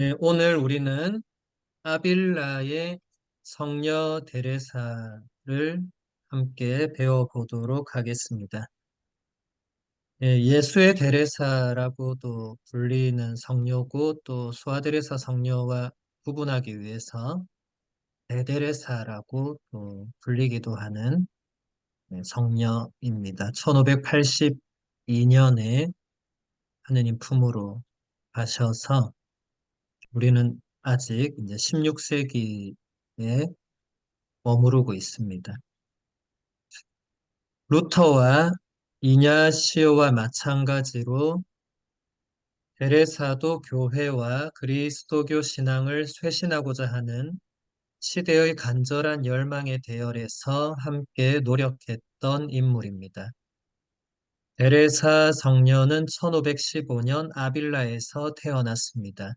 네, 오늘 우리는 아빌라의 성녀 데레사를 함께 배워보도록 하겠습니다. 예수의 데레사라고도 불리는 성녀고 또 수아 데레사 성녀와 구분하기 위해서 대데레사라고 또 불리기도 하는 성녀입니다. 1582년에 하느님 품으로 가셔서 우리는 아직 이제 16세기에 머무르고 있습니다. 루터와 이냐시오와 마찬가지로 테레사도 교회와 그리스도교 신앙을 쇄신하고자 하는 시대의 간절한 열망에 대열해서 함께 노력했던 인물입니다. 테레사 성녀는 1515년 아빌라에서 태어났습니다.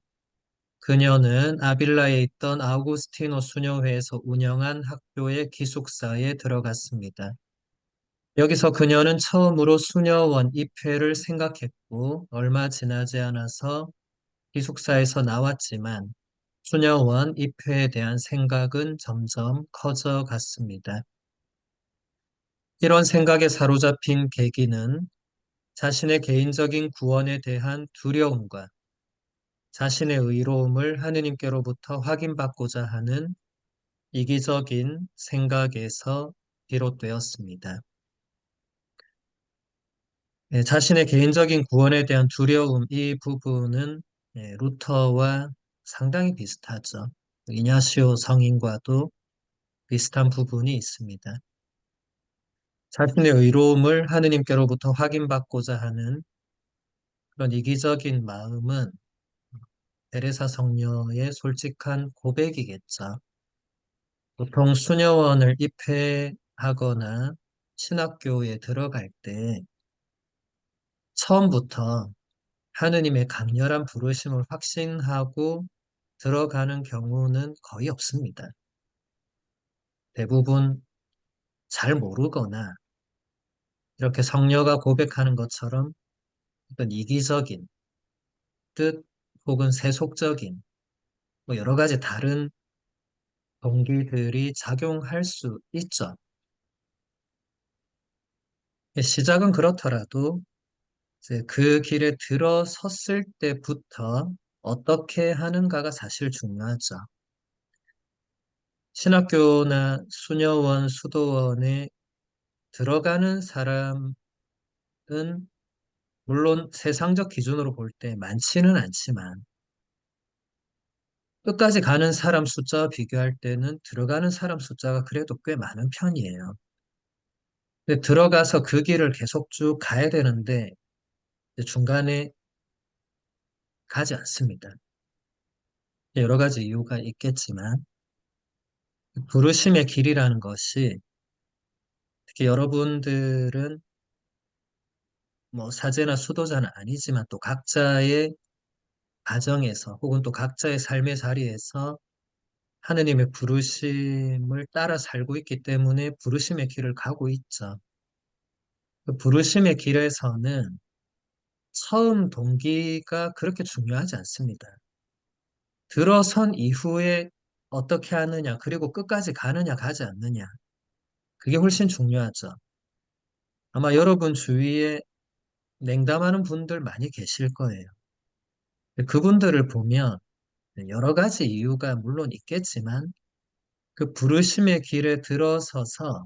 그녀는 아빌라에 있던 아우구스티노 수녀회에서 운영한 학교의 기숙사에 들어갔습니다. 여기서 그녀는 처음으로 수녀원 입회를 생각했고 얼마 지나지 않아서 기숙사에서 나왔지만 수녀원 입회에 대한 생각은 점점 커져갔습니다. 이런 생각에 사로잡힌 계기는 자신의 개인적인 구원에 대한 두려움과 자신의 의로움을 하느님께로부터 확인받고자 하는 이기적인 생각에서 비롯되었습니다. 자신의 개인적인 구원에 대한 두려움, 이 부분은 루터와 상당히 비슷하죠. 이냐시오 성인과도 비슷한 부분이 있습니다. 자신의 의로움을 하느님께로부터 확인받고자 하는 그런 이기적인 마음은 데레사 성녀의 솔직한 고백이겠죠. 보통 수녀원을 입회하거나 신학교에 들어갈 때 처음부터 하느님의 강렬한 부르심을 확신하고 들어가는 경우는 거의 없습니다. 대부분 잘 모르거나 이렇게 성녀가 고백하는 것처럼 어떤 이기적인 뜻 혹은 세속적인 뭐 여러 가지 다른 동기들이 작용할 수 있죠. 시작은 그렇더라도 이제 그 길에 들어섰을 때부터 어떻게 하는가가 사실 중요하죠. 신학교나 수녀원, 수도원에 들어가는 사람은 물론 세상적 기준으로 볼 때 많지는 않지만 끝까지 가는 사람 숫자와 비교할 때는 들어가는 사람 숫자가 그래도 꽤 많은 편이에요. 근데 들어가서 그 길을 계속 쭉 가야 되는데 이제 중간에 가지 않습니다. 여러 가지 이유가 있겠지만 부르심의 길이라는 것이 특히 여러분들은 뭐 사제나 수도자는 아니지만 또 각자의 가정에서 혹은 또 각자의 삶의 자리에서 하느님의 부르심을 따라 살고 있기 때문에 부르심의 길을 가고 있죠. 그 부르심의 길에서는 처음 동기가 그렇게 중요하지 않습니다. 들어선 이후에 어떻게 하느냐, 그리고 끝까지 가느냐, 가지 않느냐. 그게 훨씬 중요하죠. 아마 여러분 주위에 냉담하는 분들 많이 계실 거예요. 그분들을 보면 여러 가지 이유가 물론 있겠지만 그 부르심의 길에 들어서서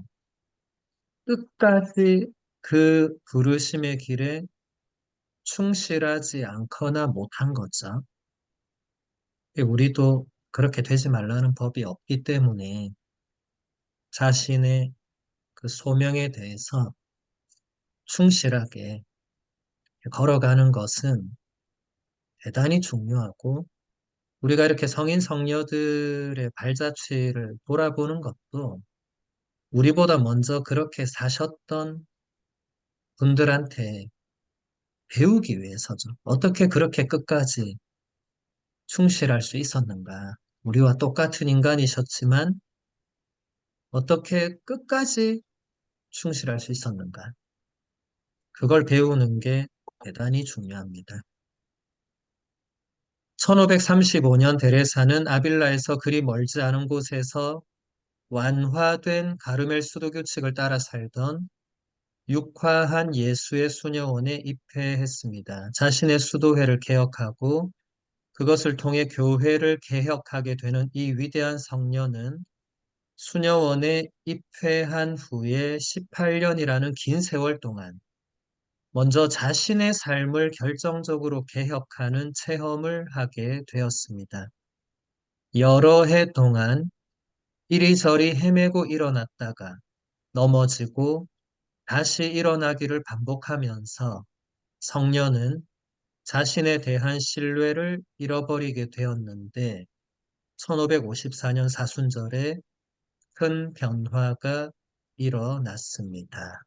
끝까지 그 부르심의 길에 충실하지 않거나 못한 거죠. 우리도 그렇게 되지 말라는 법이 없기 때문에 자신의 그 소명에 대해서 충실하게 걸어가는 것은 대단히 중요하고 우리가 이렇게 성인 성녀들의 발자취를 돌아보는 것도 우리보다 먼저 그렇게 사셨던 분들한테 배우기 위해서죠. 어떻게 그렇게 끝까지 충실할 수 있었는가. 우리와 똑같은 인간이셨지만 어떻게 끝까지 충실할 수 있었는가. 그걸 배우는 게 대단히 중요합니다. 1535년 데레사는 아빌라에서 그리 멀지 않은 곳에서 완화된 가르멜 수도 규칙을 따라 살던 육화한 예수의 수녀원에 입회했습니다. 자신의 수도회를 개혁하고 그것을 통해 교회를 개혁하게 되는 이 위대한 성녀는 수녀원에 입회한 후에 18년이라는 긴 세월 동안 먼저 자신의 삶을 결정적으로 개혁하는 체험을 하게 되었습니다. 여러 해 동안 이리저리 헤매고 일어났다가 넘어지고 다시 일어나기를 반복하면서 성녀는 자신에 대한 신뢰를 잃어버리게 되었는데 1554년 사순절에 큰 변화가 일어났습니다.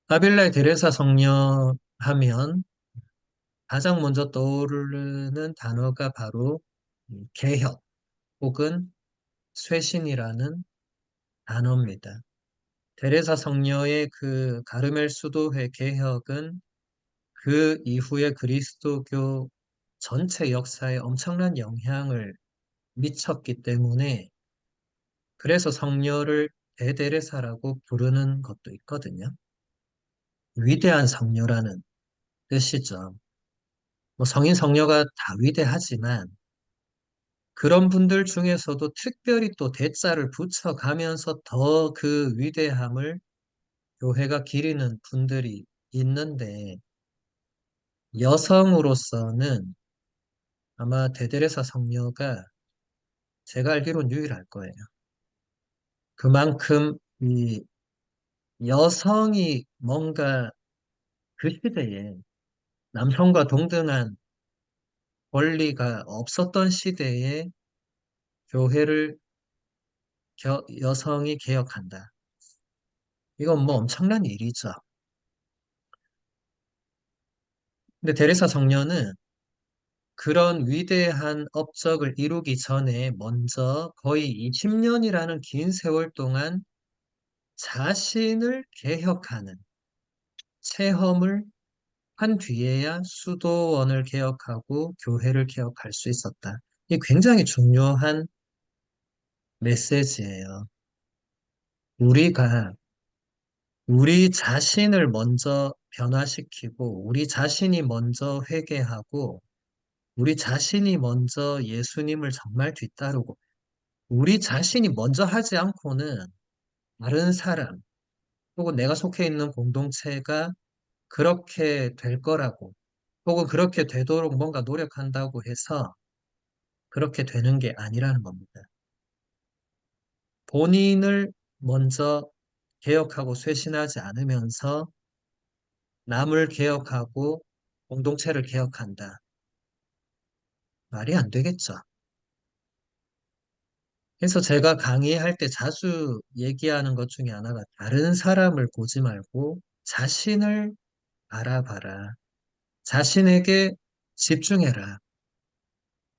아빌라의 데레사 성녀 하면 가장 먼저 떠오르는 단어가 바로 개혁 혹은 쇄신이라는 단어입니다. 데레사 성녀의 그 가르멜 수도회 개혁은 그 이후에 그리스도교 전체 역사에 엄청난 영향을 미쳤기 때문에 그래서 성녀를 대데레사라고 부르는 것도 있거든요. 위대한 성녀라는 뜻이죠. 뭐 성인 성녀가 다 위대하지만 그런 분들 중에서도 특별히 또 대자를 붙여가면서 더 그 위대함을 교회가 기리는 분들이 있는데 여성으로서는 아마 대데레사 성녀가 제가 알기로는 유일할 거예요. 그만큼 이 여성이 뭔가 그 시대에 남성과 동등한 권리가 없었던 시대에 교회를 여성이 개혁한다. 이건 뭐 엄청난 일이죠. 근데 데레사 성녀는 그런 위대한 업적을 이루기 전에 먼저 거의 20년이라는 긴 세월 동안 자신을 개혁하는 체험을 한 뒤에야 수도원을 개혁하고 교회를 개혁할 수 있었다. 이 굉장히 중요한 메시지예요. 우리가 우리 자신을 먼저 변화시키고 우리 자신이 먼저 회개하고 우리 자신이 먼저 예수님을 정말 뒤따르고 우리 자신이 먼저 하지 않고는 다른 사람 혹은 내가 속해 있는 공동체가 그렇게 될 거라고 혹은 그렇게 되도록 뭔가 노력한다고 해서 그렇게 되는 게 아니라는 겁니다. 본인을 먼저 개혁하고 쇄신하지 않으면서 남을 개혁하고 공동체를 개혁한다. 말이 안 되겠죠. 그래서 제가 강의할 때 자주 얘기하는 것 중에 하나가 다른 사람을 보지 말고 자신을 알아봐라. 자신에게 집중해라.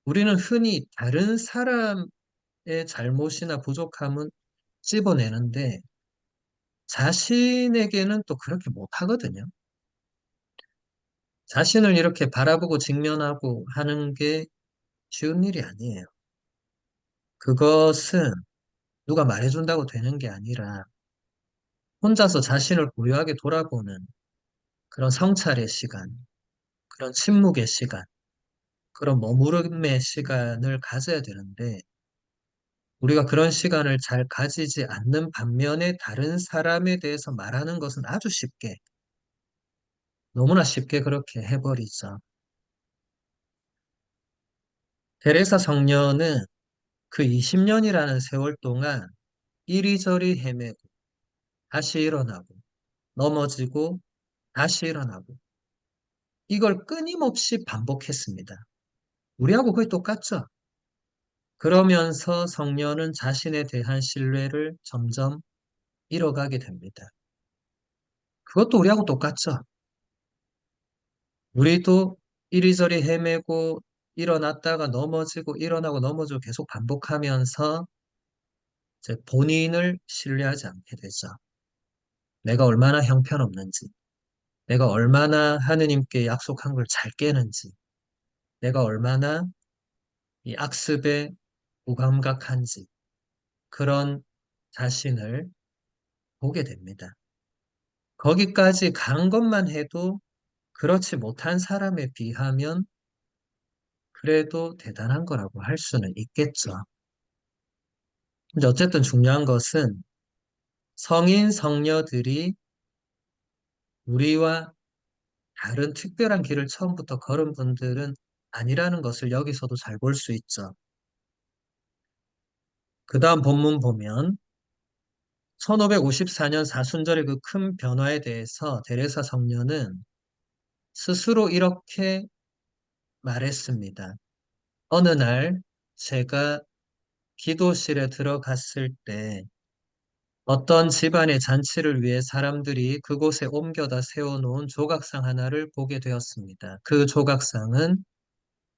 우리는 흔히 다른 사람의 잘못이나 부족함은 찝어내는데 자신에게는 또 그렇게 못하거든요. 자신을 이렇게 바라보고 직면하고 하는 게 쉬운 일이 아니에요. 그것은 누가 말해준다고 되는 게 아니라 혼자서 자신을 고요하게 돌아보는 그런 성찰의 시간, 그런 침묵의 시간, 그런 머무름의 시간을 가져야 되는데 우리가 그런 시간을 잘 가지지 않는 반면에 다른 사람에 대해서 말하는 것은 아주 쉽게, 너무나 쉽게 그렇게 해버리죠. 테레사 성녀는 그 20년이라는 세월 동안 이리저리 헤매고 다시 일어나고 넘어지고 다시 일어나고 이걸 끊임없이 반복했습니다. 우리하고 거의 똑같죠? 그러면서 성녀는 자신에 대한 신뢰를 점점 잃어가게 됩니다. 그것도 우리하고 똑같죠? 우리도 이리저리 헤매고 일어났다가 넘어지고 일어나고 넘어지고 계속 반복하면서 이제 본인을 신뢰하지 않게 되죠. 내가 얼마나 형편없는지, 내가 얼마나 하느님께 약속한 걸 잘 깨는지, 내가 얼마나 이 악습에 무감각한지, 그런 자신을 보게 됩니다. 거기까지 간 것만 해도 그렇지 못한 사람에 비하면 그래도 대단한 거라고 할 수는 있겠죠. 근데 어쨌든 중요한 것은 성인, 성녀들이 우리와 다른 특별한 길을 처음부터 걸은 분들은 아니라는 것을 여기서도 잘 볼 수 있죠. 그 다음 본문 보면 1554년 사순절의 그 큰 변화에 대해서 데레사 성녀는 스스로 이렇게 말했습니다. 어느 날 제가 기도실에 들어갔을 때 어떤 집안의 잔치를 위해 사람들이 그곳에 옮겨다 세워놓은 조각상 하나를 보게 되었습니다. 그 조각상은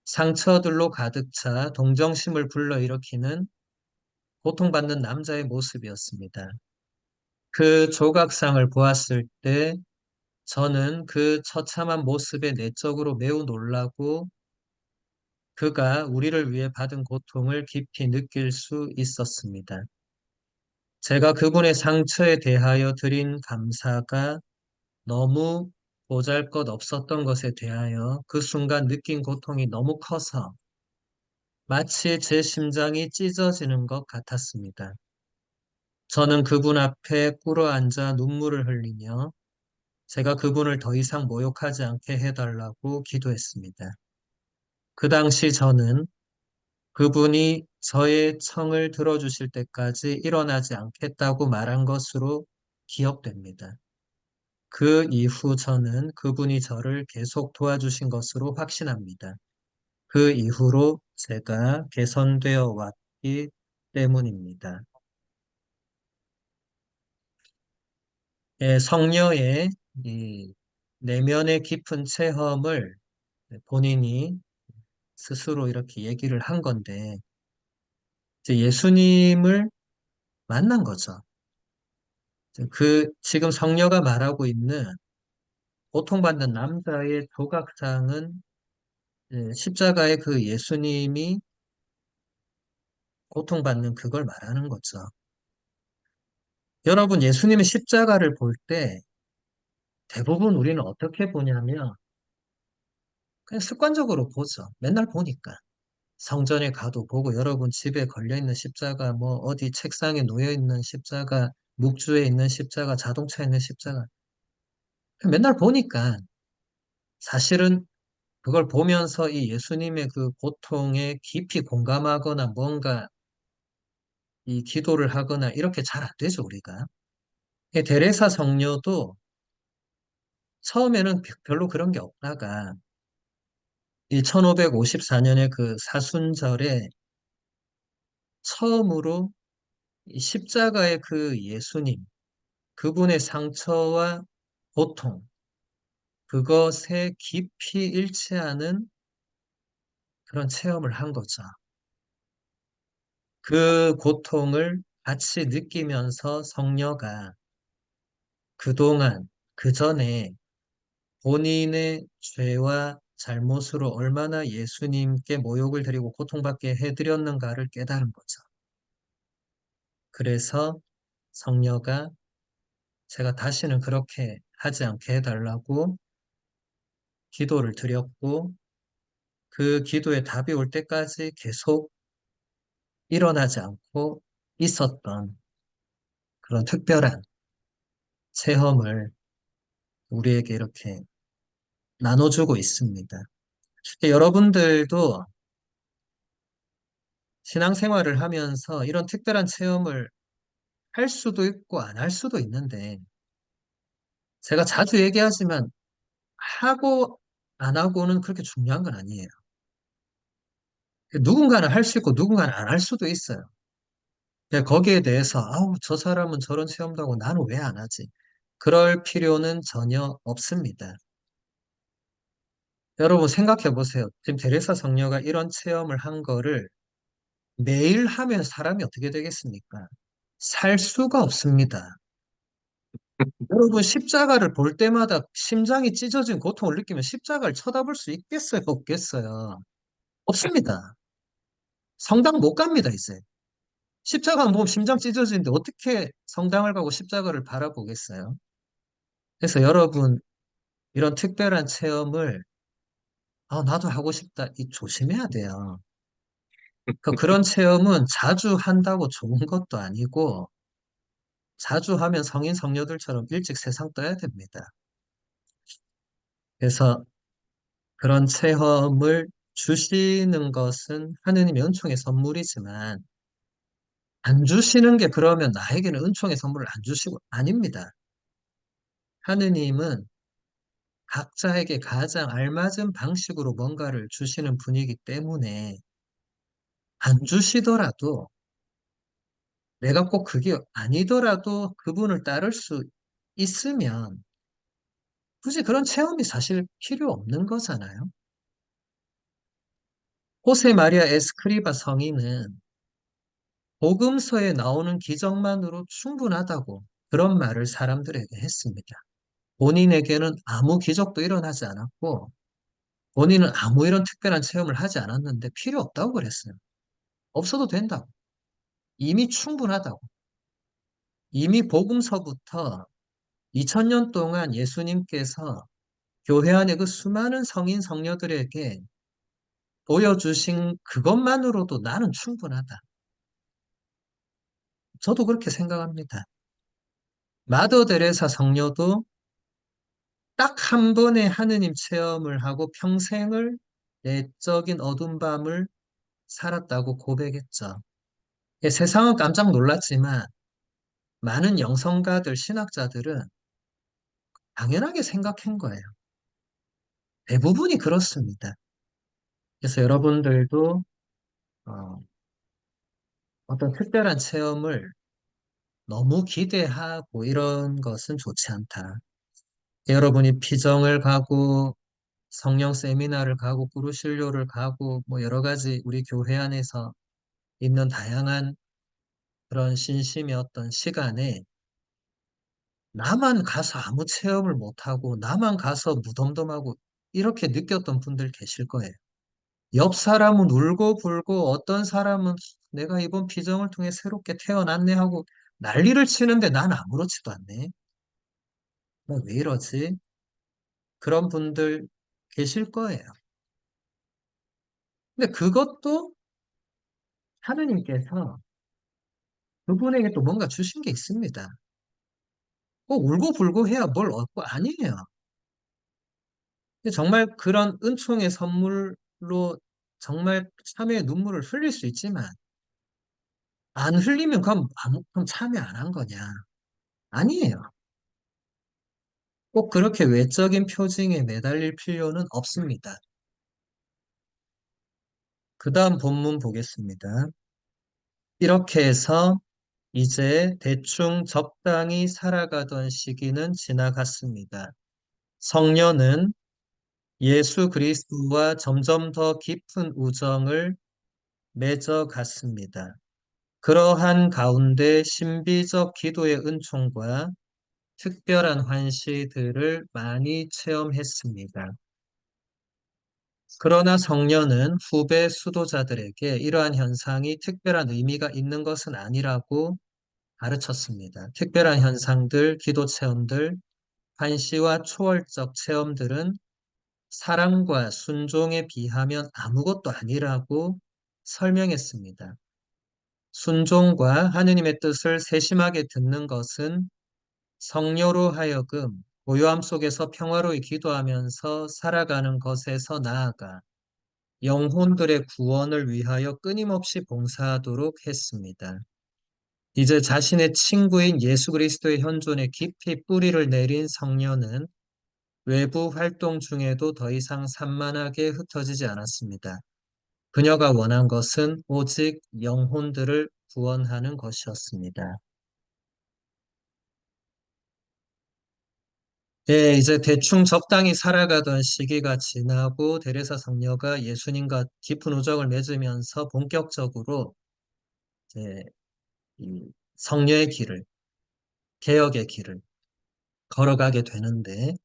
상처들로 가득 차 동정심을 불러일으키는 고통받는 남자의 모습이었습니다. 그 조각상을 보았을 때 저는 그 처참한 모습에 내적으로 매우 놀라고 그가 우리를 위해 받은 고통을 깊이 느낄 수 있었습니다. 제가 그분의 상처에 대하여 드린 감사가 너무 보잘것없었던 것에 대하여 그 순간 느낀 고통이 너무 커서 마치 제 심장이 찢어지는 것 같았습니다. 저는 그분 앞에 꿇어앉아 눈물을 흘리며 제가 그분을 더 이상 모욕하지 않게 해달라고 기도했습니다. 그 당시 저는 그분이 저의 청을 들어주실 때까지 일어나지 않겠다고 말한 것으로 기억됩니다. 그 이후 저는 그분이 저를 계속 도와주신 것으로 확신합니다. 그 이후로 제가 개선되어 왔기 때문입니다. 예, 성녀의 이 내면의 깊은 체험을 본인이 스스로 이렇게 얘기를 한 건데, 이제 예수님을 만난 거죠. 지금 성녀가 말하고 있는 고통받는 남자의 조각상은 십자가의 그 예수님이 고통받는 그걸 말하는 거죠. 여러분, 예수님의 십자가를 볼 때 대부분 우리는 어떻게 보냐면 그냥 습관적으로 보죠. 맨날 보니까. 성전에 가도 보고 여러분 집에 걸려있는 십자가, 뭐 어디 책상에 놓여있는 십자가, 묵주에 있는 십자가, 자동차에 있는 십자가. 맨날 보니까 사실은 그걸 보면서 이 예수님의 그 고통에 깊이 공감하거나 뭔가 이 기도를 하거나 이렇게 잘 안 되죠, 우리가. 이 데레사 성녀도 처음에는 별로 그런 게 없다가 이 1554년에 그 사순절에 처음으로 이 십자가의 그 예수님, 그분의 상처와 고통, 그것에 깊이 일치하는 그런 체험을 한 거죠. 그 고통을 같이 느끼면서 성녀가 그동안, 그 전에 본인의 죄와 잘못으로 얼마나 예수님께 모욕을 드리고 고통받게 해드렸는가를 깨달은 거죠. 그래서 성녀가 제가 다시는 그렇게 하지 않게 해달라고 기도를 드렸고 그 기도에 답이 올 때까지 계속 일어나지 않고 있었던 그런 특별한 체험을 우리에게 이렇게 나눠주고 있습니다. 여러분들도 신앙생활을 하면서 이런 특별한 체험을 할 수도 있고 안 할 수도 있는데 제가 자주 얘기하지만 하고 안 하고는 그렇게 중요한 건 아니에요. 누군가는 할 수 있고 누군가는 안 할 수도 있어요. 거기에 대해서 아우 저 사람은 저런 체험도 하고 나는 왜 안 하지? 그럴 필요는 전혀 없습니다. 여러분 생각해 보세요. 지금 데레사 성녀가 이런 체험을 한 거를 매일 하면 사람이 어떻게 되겠습니까? 살 수가 없습니다. 여러분, 십자가를 볼 때마다 심장이 찢어진 고통을 느끼면 십자가를 쳐다볼 수 있겠어요? 없겠어요? 없습니다. 성당 못 갑니다, 이제. 십자가 안 보면 심장 찢어지는데 어떻게 성당을 가고 십자가를 바라보겠어요? 그래서 여러분, 이런 특별한 체험을, 나도 하고 싶다. 이 조심해야 돼요. 그런 체험은 자주 한다고 좋은 것도 아니고, 자주 하면 성인, 성녀들처럼 일찍 세상 떠야 됩니다. 그래서 그런 체험을 주시는 것은 하느님의 은총의 선물이지만, 안 주시는 게 그러면 나에게는 은총의 선물을 안 주시고, 아닙니다. 하느님은 각자에게 가장 알맞은 방식으로 뭔가를 주시는 분이기 때문에, 안 주시더라도, 내가 꼭 그게 아니더라도 그분을 따를 수 있으면, 굳이 그런 체험이 사실 필요 없는 거잖아요. 호세 마리아 에스크리바 성인은 복음서에 나오는 기적만으로 충분하다고 그런 말을 사람들에게 했습니다. 본인에게는 아무 기적도 일어나지 않았고, 본인은 아무 이런 특별한 체험을 하지 않았는데 필요 없다고 그랬어요. 없어도 된다고. 이미 충분하다고. 이미 복음서부터 2000년 동안 예수님께서 교회 안에 그 수많은 성인 성녀들에게 보여주신 그것만으로도 나는 충분하다. 저도 그렇게 생각합니다. 마더 데레사 성녀도 딱 한 번의 하느님 체험을 하고 평생을 내적인 어두운 밤을 살았다고 고백했죠. 예, 세상은 깜짝 놀랐지만 많은 영성가들, 신학자들은 당연하게 생각한 거예요. 대부분이 그렇습니다. 그래서 여러분들도 어, 어떤 특별한 체험을 너무 기대하고 이런 것은 좋지 않다. 여러분이 피정을 가고 성령 세미나를 가고 꾸루실료를 가고 뭐 여러 가지 우리 교회 안에서 있는 다양한 그런 신심의 어떤 시간에 나만 가서 아무 체험을 못하고 나만 가서 무덤덤하고 이렇게 느꼈던 분들 계실 거예요. 옆 사람은 울고 불고 어떤 사람은 내가 이번 피정을 통해 새롭게 태어났네 하고 난리를 치는데 난 아무렇지도 않네. 왜 이러지? 그런 분들 계실 거예요. 근데 그것도 하느님께서 그분에게 또 뭔가 주신 게 있습니다. 꼭 울고 불고 해야 뭘 얻고 아니에요. 근데 정말 그런 은총의 선물로 정말 참회의 눈물을 흘릴 수 있지만 안 흘리면 그럼 참회 안 한 거냐? 아니에요. 꼭 그렇게 외적인 표징에 매달릴 필요는 없습니다. 그 다음 본문 보겠습니다. 이렇게 해서 이제 대충 적당히 살아가던 시기는 지나갔습니다. 성녀는 예수 그리스도와 점점 더 깊은 우정을 맺어갔습니다. 그러한 가운데 신비적 기도의 은총과 특별한 환시들을 많이 체험했습니다. 그러나 성녀는 후배 수도자들에게 이러한 현상이 특별한 의미가 있는 것은 아니라고 가르쳤습니다. 특별한 현상들, 기도 체험들, 환시와 초월적 체험들은 사랑과 순종에 비하면 아무것도 아니라고 설명했습니다. 순종과 하느님의 뜻을 세심하게 듣는 것은 성녀로 하여금 고요함 속에서 평화로이 기도하면서 살아가는 것에서 나아가 영혼들의 구원을 위하여 끊임없이 봉사하도록 했습니다. 이제 자신의 친구인 예수 그리스도의 현존에 깊이 뿌리를 내린 성녀는 외부 활동 중에도 더 이상 산만하게 흩어지지 않았습니다. 그녀가 원한 것은 오직 영혼들을 구원하는 것이었습니다. 예, 이제 대충 적당히 살아가던 시기가 지나고 데레사 성녀가 예수님과 깊은 우정을 맺으면서 본격적으로 이제 이 성녀의 길을, 개혁의 길을 걸어가게 되는데,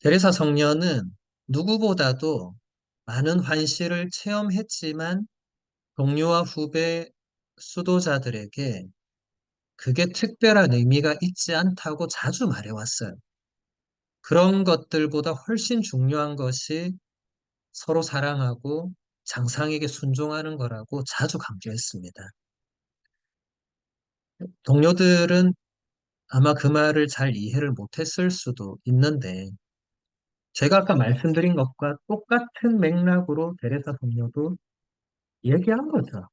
테레사 성녀는 누구보다도 많은 환시를 체험했지만 동료와 후배 수도자들에게 그게 특별한 의미가 있지 않다고 자주 말해왔어요. 그런 것들보다 훨씬 중요한 것이 서로 사랑하고 장상에게 순종하는 거라고 자주 강조했습니다. 동료들은 아마 그 말을 잘 이해를 못했을 수도 있는데, 제가 아까 말씀드린 것과 똑같은 맥락으로 데레사 동료도 얘기한 거죠.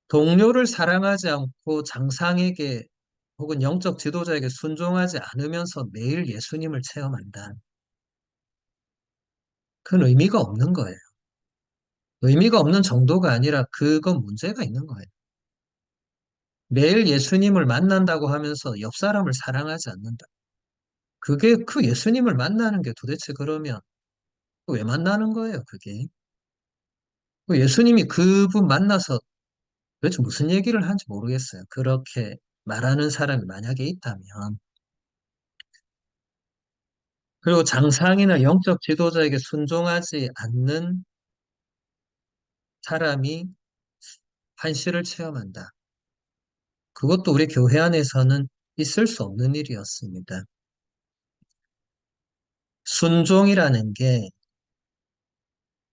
동료를 사랑하지 않고 장상에게 혹은 영적 지도자에게 순종하지 않으면서 매일 예수님을 체험한다. 그건 의미가 없는 거예요. 의미가 없는 정도가 아니라 그건 문제가 있는 거예요. 매일 예수님을 만난다고 하면서 옆 사람을 사랑하지 않는다. 그게 그 예수님을 만나는 게 도대체 그러면 왜 만나는 거예요, 그게? 그 예수님이 그분 만나서 도대체 무슨 얘기를 하는지 모르겠어요. 그렇게 말하는 사람이 만약에 있다면. 그리고 장상이나 영적 지도자에게 순종하지 않는 사람이 한시를 체험한다. 그것도 우리 교회 안에서는 있을 수 없는 일이었습니다. 순종이라는 게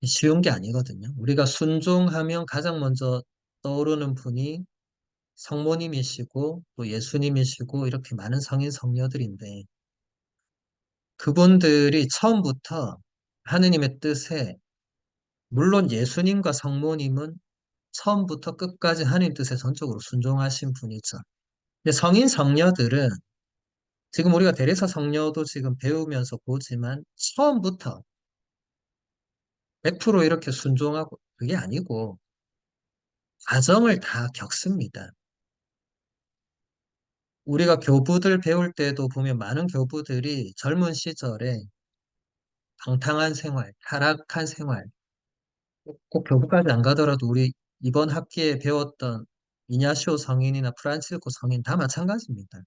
쉬운 게 아니거든요. 우리가 순종하면 가장 먼저 떠오르는 분이 성모님이시고 또 예수님이시고 이렇게 많은 성인 성녀들인데 그분들이 처음부터 하느님의 뜻에 물론 예수님과 성모님은 처음부터 끝까지 하느님 뜻에 전적으로 순종하신 분이죠. 근데 성인 성녀들은 지금 우리가 대리사 성녀도 지금 배우면서 보지만 처음부터 100% 이렇게 순종하고 그게 아니고 과정을 다 겪습니다. 우리가 교부들 배울 때도 보면 많은 교부들이 젊은 시절에 방탕한 생활, 타락한 생활, 꼭 교부까지 안 가더라도 우리 이번 학기에 배웠던 이냐시오 성인이나 프란치스코 성인 다 마찬가지입니다.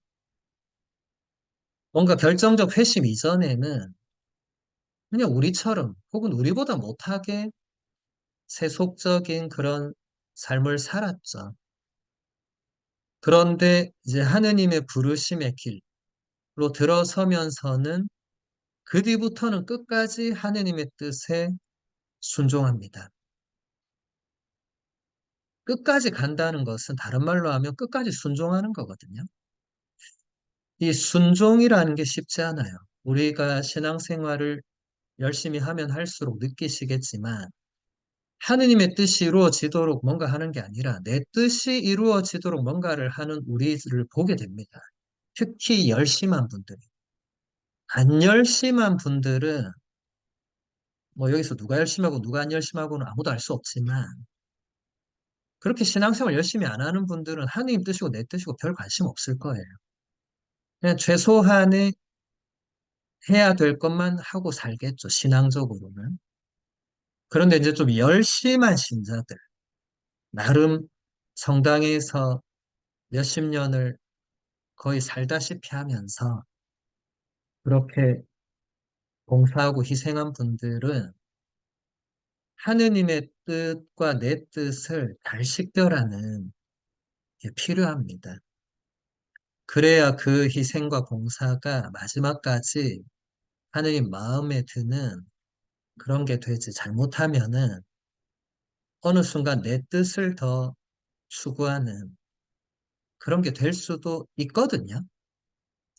뭔가 결정적 회심 이전에는 그냥 우리처럼 혹은 우리보다 못하게 세속적인 그런 삶을 살았죠. 그런데 이제 하느님의 부르심의 길로 들어서면서는 그 뒤부터는 끝까지 하느님의 뜻에 순종합니다. 끝까지 간다는 것은 다른 말로 하면 끝까지 순종하는 거거든요. 이 순종이라는 게 쉽지 않아요. 우리가 신앙생활을 열심히 하면 할수록 느끼시겠지만 하느님의 뜻이 이루어지도록 뭔가 하는 게 아니라 내 뜻이 이루어지도록 뭔가를 하는 우리를 보게 됩니다. 특히 열심한 분들. 안 열심한 분들은 뭐 여기서 누가 열심하고 누가 안 열심하고는 아무도 알 수 없지만 그렇게 신앙생활 열심히 안 하는 분들은 하느님 뜻이고 내 뜻이고 별 관심 없을 거예요. 그냥 최소한의 해야 될 것만 하고 살겠죠. 신앙적으로는. 그런데 이제 좀 열심한 신자들, 나름 성당에서 몇십 년을 거의 살다시피 하면서 그렇게 봉사하고 희생한 분들은 하느님의 뜻과 내 뜻을 잘 식별하는 게 필요합니다. 그래야 그 희생과 봉사가 마지막까지 하느님 마음에 드는 그런 게 되지. 잘못하면은 어느 순간 내 뜻을 더 추구하는 그런 게 될 수도 있거든요.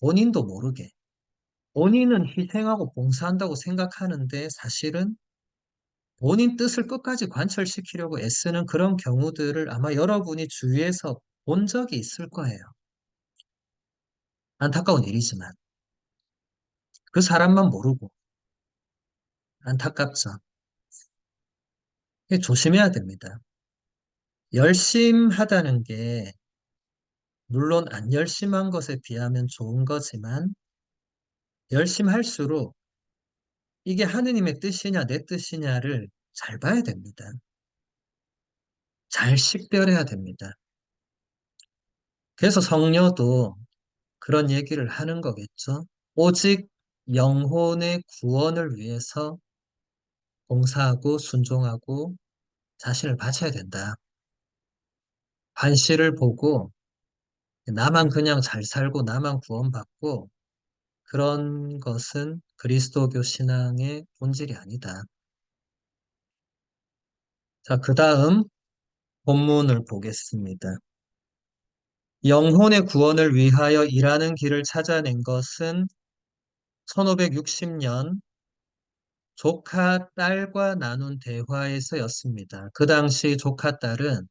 본인도 모르게. 본인은 희생하고 봉사한다고 생각하는데 사실은 본인 뜻을 끝까지 관철시키려고 애쓰는 그런 경우들을 아마 여러분이 주위에서 본 적이 있을 거예요. 안타까운 일이지만. 그 사람만 모르고. 안타깝죠. 조심해야 됩니다. 열심하다는 게 물론 안 열심한 것에 비하면 좋은 거지만 열심할수록 이게 하느님의 뜻이냐 내 뜻이냐를 잘 봐야 됩니다. 잘 식별해야 됩니다. 그래서 성녀도 그런 얘기를 하는 거겠죠. 오직 영혼의 구원을 위해서 봉사하고 순종하고 자신을 바쳐야 된다. 반시를 보고 나만 그냥 잘 살고 나만 구원받고 그런 것은 그리스도교 신앙의 본질이 아니다. 자, 그 다음 본문을 보겠습니다. 영혼의 구원을 위하여 일하는 길을 찾아낸 것은 1560년 조카 딸과 나눈 대화에서였습니다. 그 당시 조카 딸은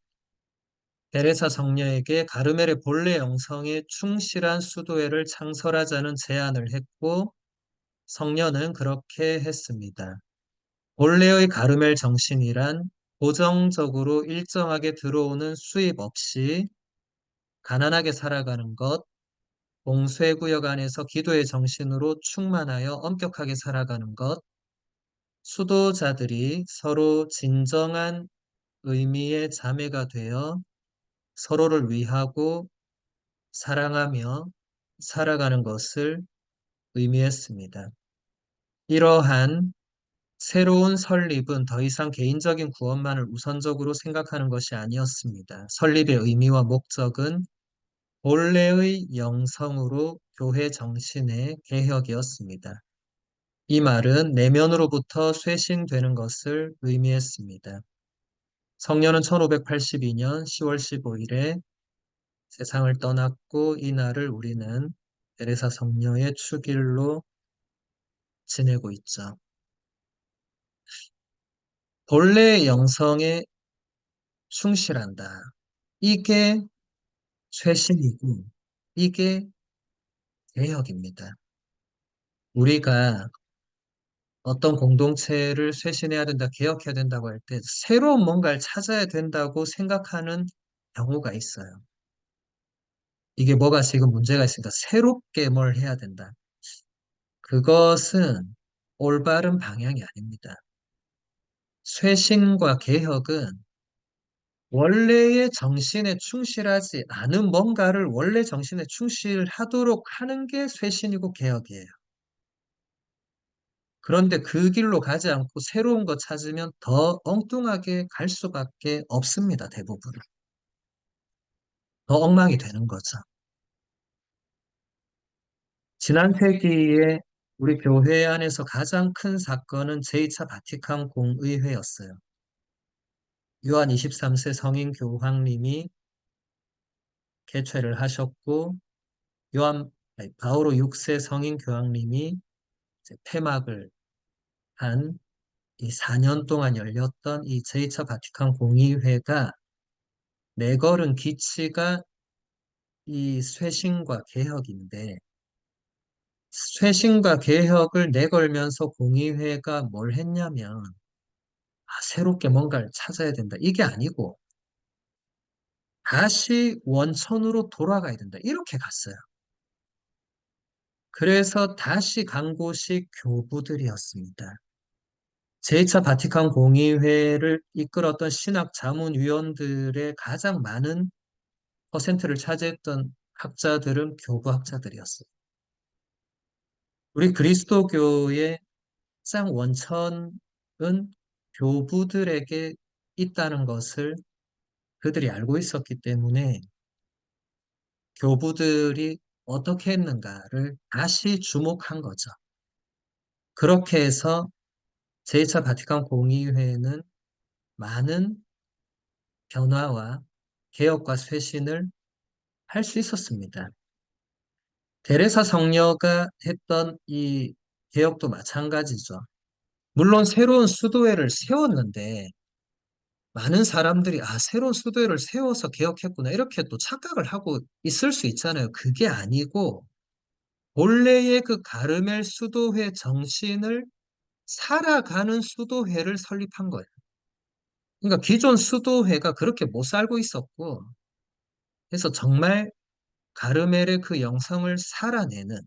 베레사 성녀에게 가르멜의 본래 영성에 충실한 수도회를 창설하자는 제안을 했고 성녀는 그렇게 했습니다. 본래의 가르멜 정신이란 고정적으로 일정하게 들어오는 수입 없이 가난하게 살아가는 것, 봉쇄구역 안에서 기도의 정신으로 충만하여 엄격하게 살아가는 것, 수도자들이 서로 진정한 의미의 자매가 되어 서로를 위하고 사랑하며 살아가는 것을 의미했습니다. 이러한 새로운 설립은 더 이상 개인적인 구원만을 우선적으로 생각하는 것이 아니었습니다. 설립의 의미와 목적은 본래의 영성으로 교회 정신의 개혁이었습니다. 이 말은 내면으로부터 쇄신되는 것을 의미했습니다. 성녀는 1582년 10월 15일에 세상을 떠났고 이날을 우리는 베레사 성녀의 축일로 지내고 있죠. 본래의 영성에 충실한다. 이게 쇄신이고 이게 개혁입니다. 우리가 어떤 공동체를 쇄신해야 된다, 개혁해야 된다고 할 때 새로운 뭔가를 찾아야 된다고 생각하는 경우가 있어요. 이게 뭐가 지금 문제가 있으니까 새롭게 뭘 해야 된다. 그것은 올바른 방향이 아닙니다. 쇄신과 개혁은 원래의 정신에 충실하지 않은 뭔가를 원래 정신에 충실하도록 하는 게 쇄신이고 개혁이에요. 그런데 그 길로 가지 않고 새로운 거 찾으면 더 엉뚱하게 갈 수밖에 없습니다, 대부분. 더 엉망이 되는 거죠. 지난 세기에 우리 교회 안에서 가장 큰 사건은 제2차 바티칸 공의회였어요. 요한 23세 성인 교황님이 개최를 하셨고, 바오로 6세 성인 교황님이 이제 폐막을 한 이 4년 동안 열렸던 이 제2차 바티칸 공의회가 내걸은 기치가 이 쇄신과 개혁인데, 쇄신과 개혁을 내걸면서 공의회가 뭘 했냐면, 새롭게 뭔가를 찾아야 된다. 이게 아니고, 다시 원천으로 돌아가야 된다. 이렇게 갔어요. 그래서 다시 간 곳이 교부들이었습니다. 제2차 바티칸 공의회를 이끌었던 신학 자문위원들의 가장 많은 퍼센트를 차지했던 학자들은 교부 학자들이었어요. 우리 그리스도교의 가장 원천은 교부들에게 있다는 것을 그들이 알고 있었기 때문에 교부들이 어떻게 했는가를 다시 주목한 거죠. 그렇게 해서 제2차 바티칸 공의회는 많은 변화와 개혁과 쇄신을 할 수 있었습니다. 테레사 성녀가 했던 이 개혁도 마찬가지죠. 물론 새로운 수도회를 세웠는데 많은 사람들이 새로운 수도회를 세워서 개혁했구나 이렇게 또 착각을 하고 있을 수 있잖아요. 그게 아니고 본래의 그 가르멜 수도회 정신을 살아가는 수도회를 설립한 거예요. 그러니까 기존 수도회가 그렇게 못 살고 있었고 그래서 정말 가르멜의 그 영성을 살아내는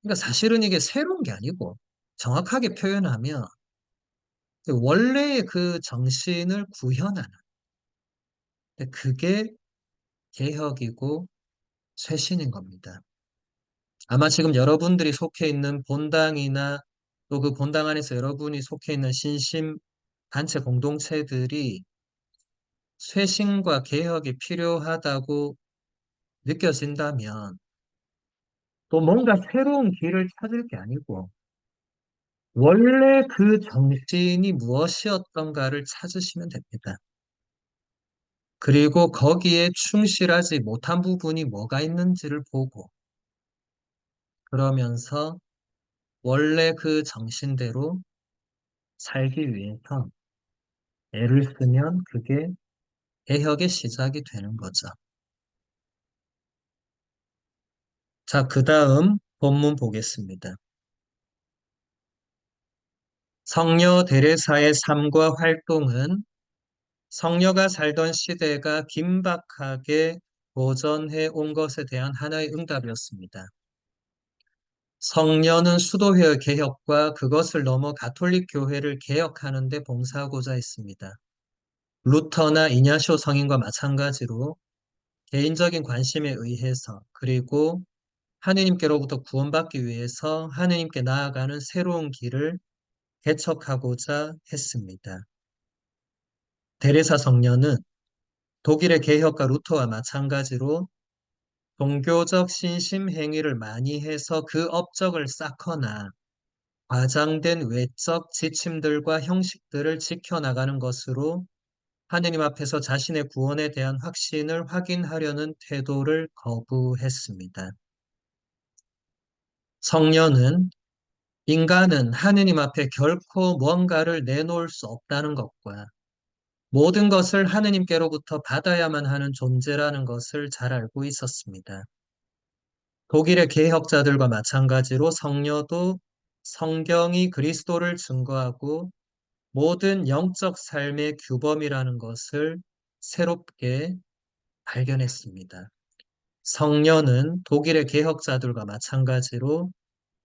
그러니까 사실은 이게 새로운 게 아니고 정확하게 표현하면 그 원래의 그 정신을 구현하는 근데 그게 개혁이고 쇄신인 겁니다. 아마 지금 여러분들이 속해 있는 본당이나 또 그 본당 안에서 여러분이 속해 있는 신심 단체 공동체들이 쇄신과 개혁이 필요하다고 느껴진다면 또 뭔가 새로운 길을 찾을 게 아니고 원래 그 정신이 무엇이었던가를 찾으시면 됩니다. 그리고 거기에 충실하지 못한 부분이 뭐가 있는지를 보고 그러면서 원래 그 정신대로 살기 위해서 애를 쓰면 그게 개혁의 시작이 되는 거죠. 자, 그 다음 본문 보겠습니다. 성녀 데레사의 삶과 활동은 성녀가 살던 시대가 긴박하게 도전해 온 것에 대한 하나의 응답이었습니다. 성녀는 수도회의 개혁과 그것을 넘어 가톨릭 교회를 개혁하는 데 봉사하고자 했습니다. 루터나 이냐시오 성인과 마찬가지로 개인적인 관심에 의해서 그리고 하느님께로부터 구원받기 위해서 하느님께 나아가는 새로운 길을 개척하고자 했습니다. 데레사 성녀는 독일의 개혁가 루터와 마찬가지로 종교적 신심 행위를 많이 해서 그 업적을 쌓거나 과장된 외적 지침들과 형식들을 지켜나가는 것으로 하느님 앞에서 자신의 구원에 대한 확신을 확인하려는 태도를 거부했습니다. 성녀는 인간은 하느님 앞에 결코 무언가를 내놓을 수 없다는 것과 모든 것을 하느님께로부터 받아야만 하는 존재라는 것을 잘 알고 있었습니다. 독일의 개혁자들과 마찬가지로 성녀도 성경이 그리스도를 증거하고 모든 영적 삶의 규범이라는 것을 새롭게 발견했습니다. 성녀는 독일의 개혁자들과 마찬가지로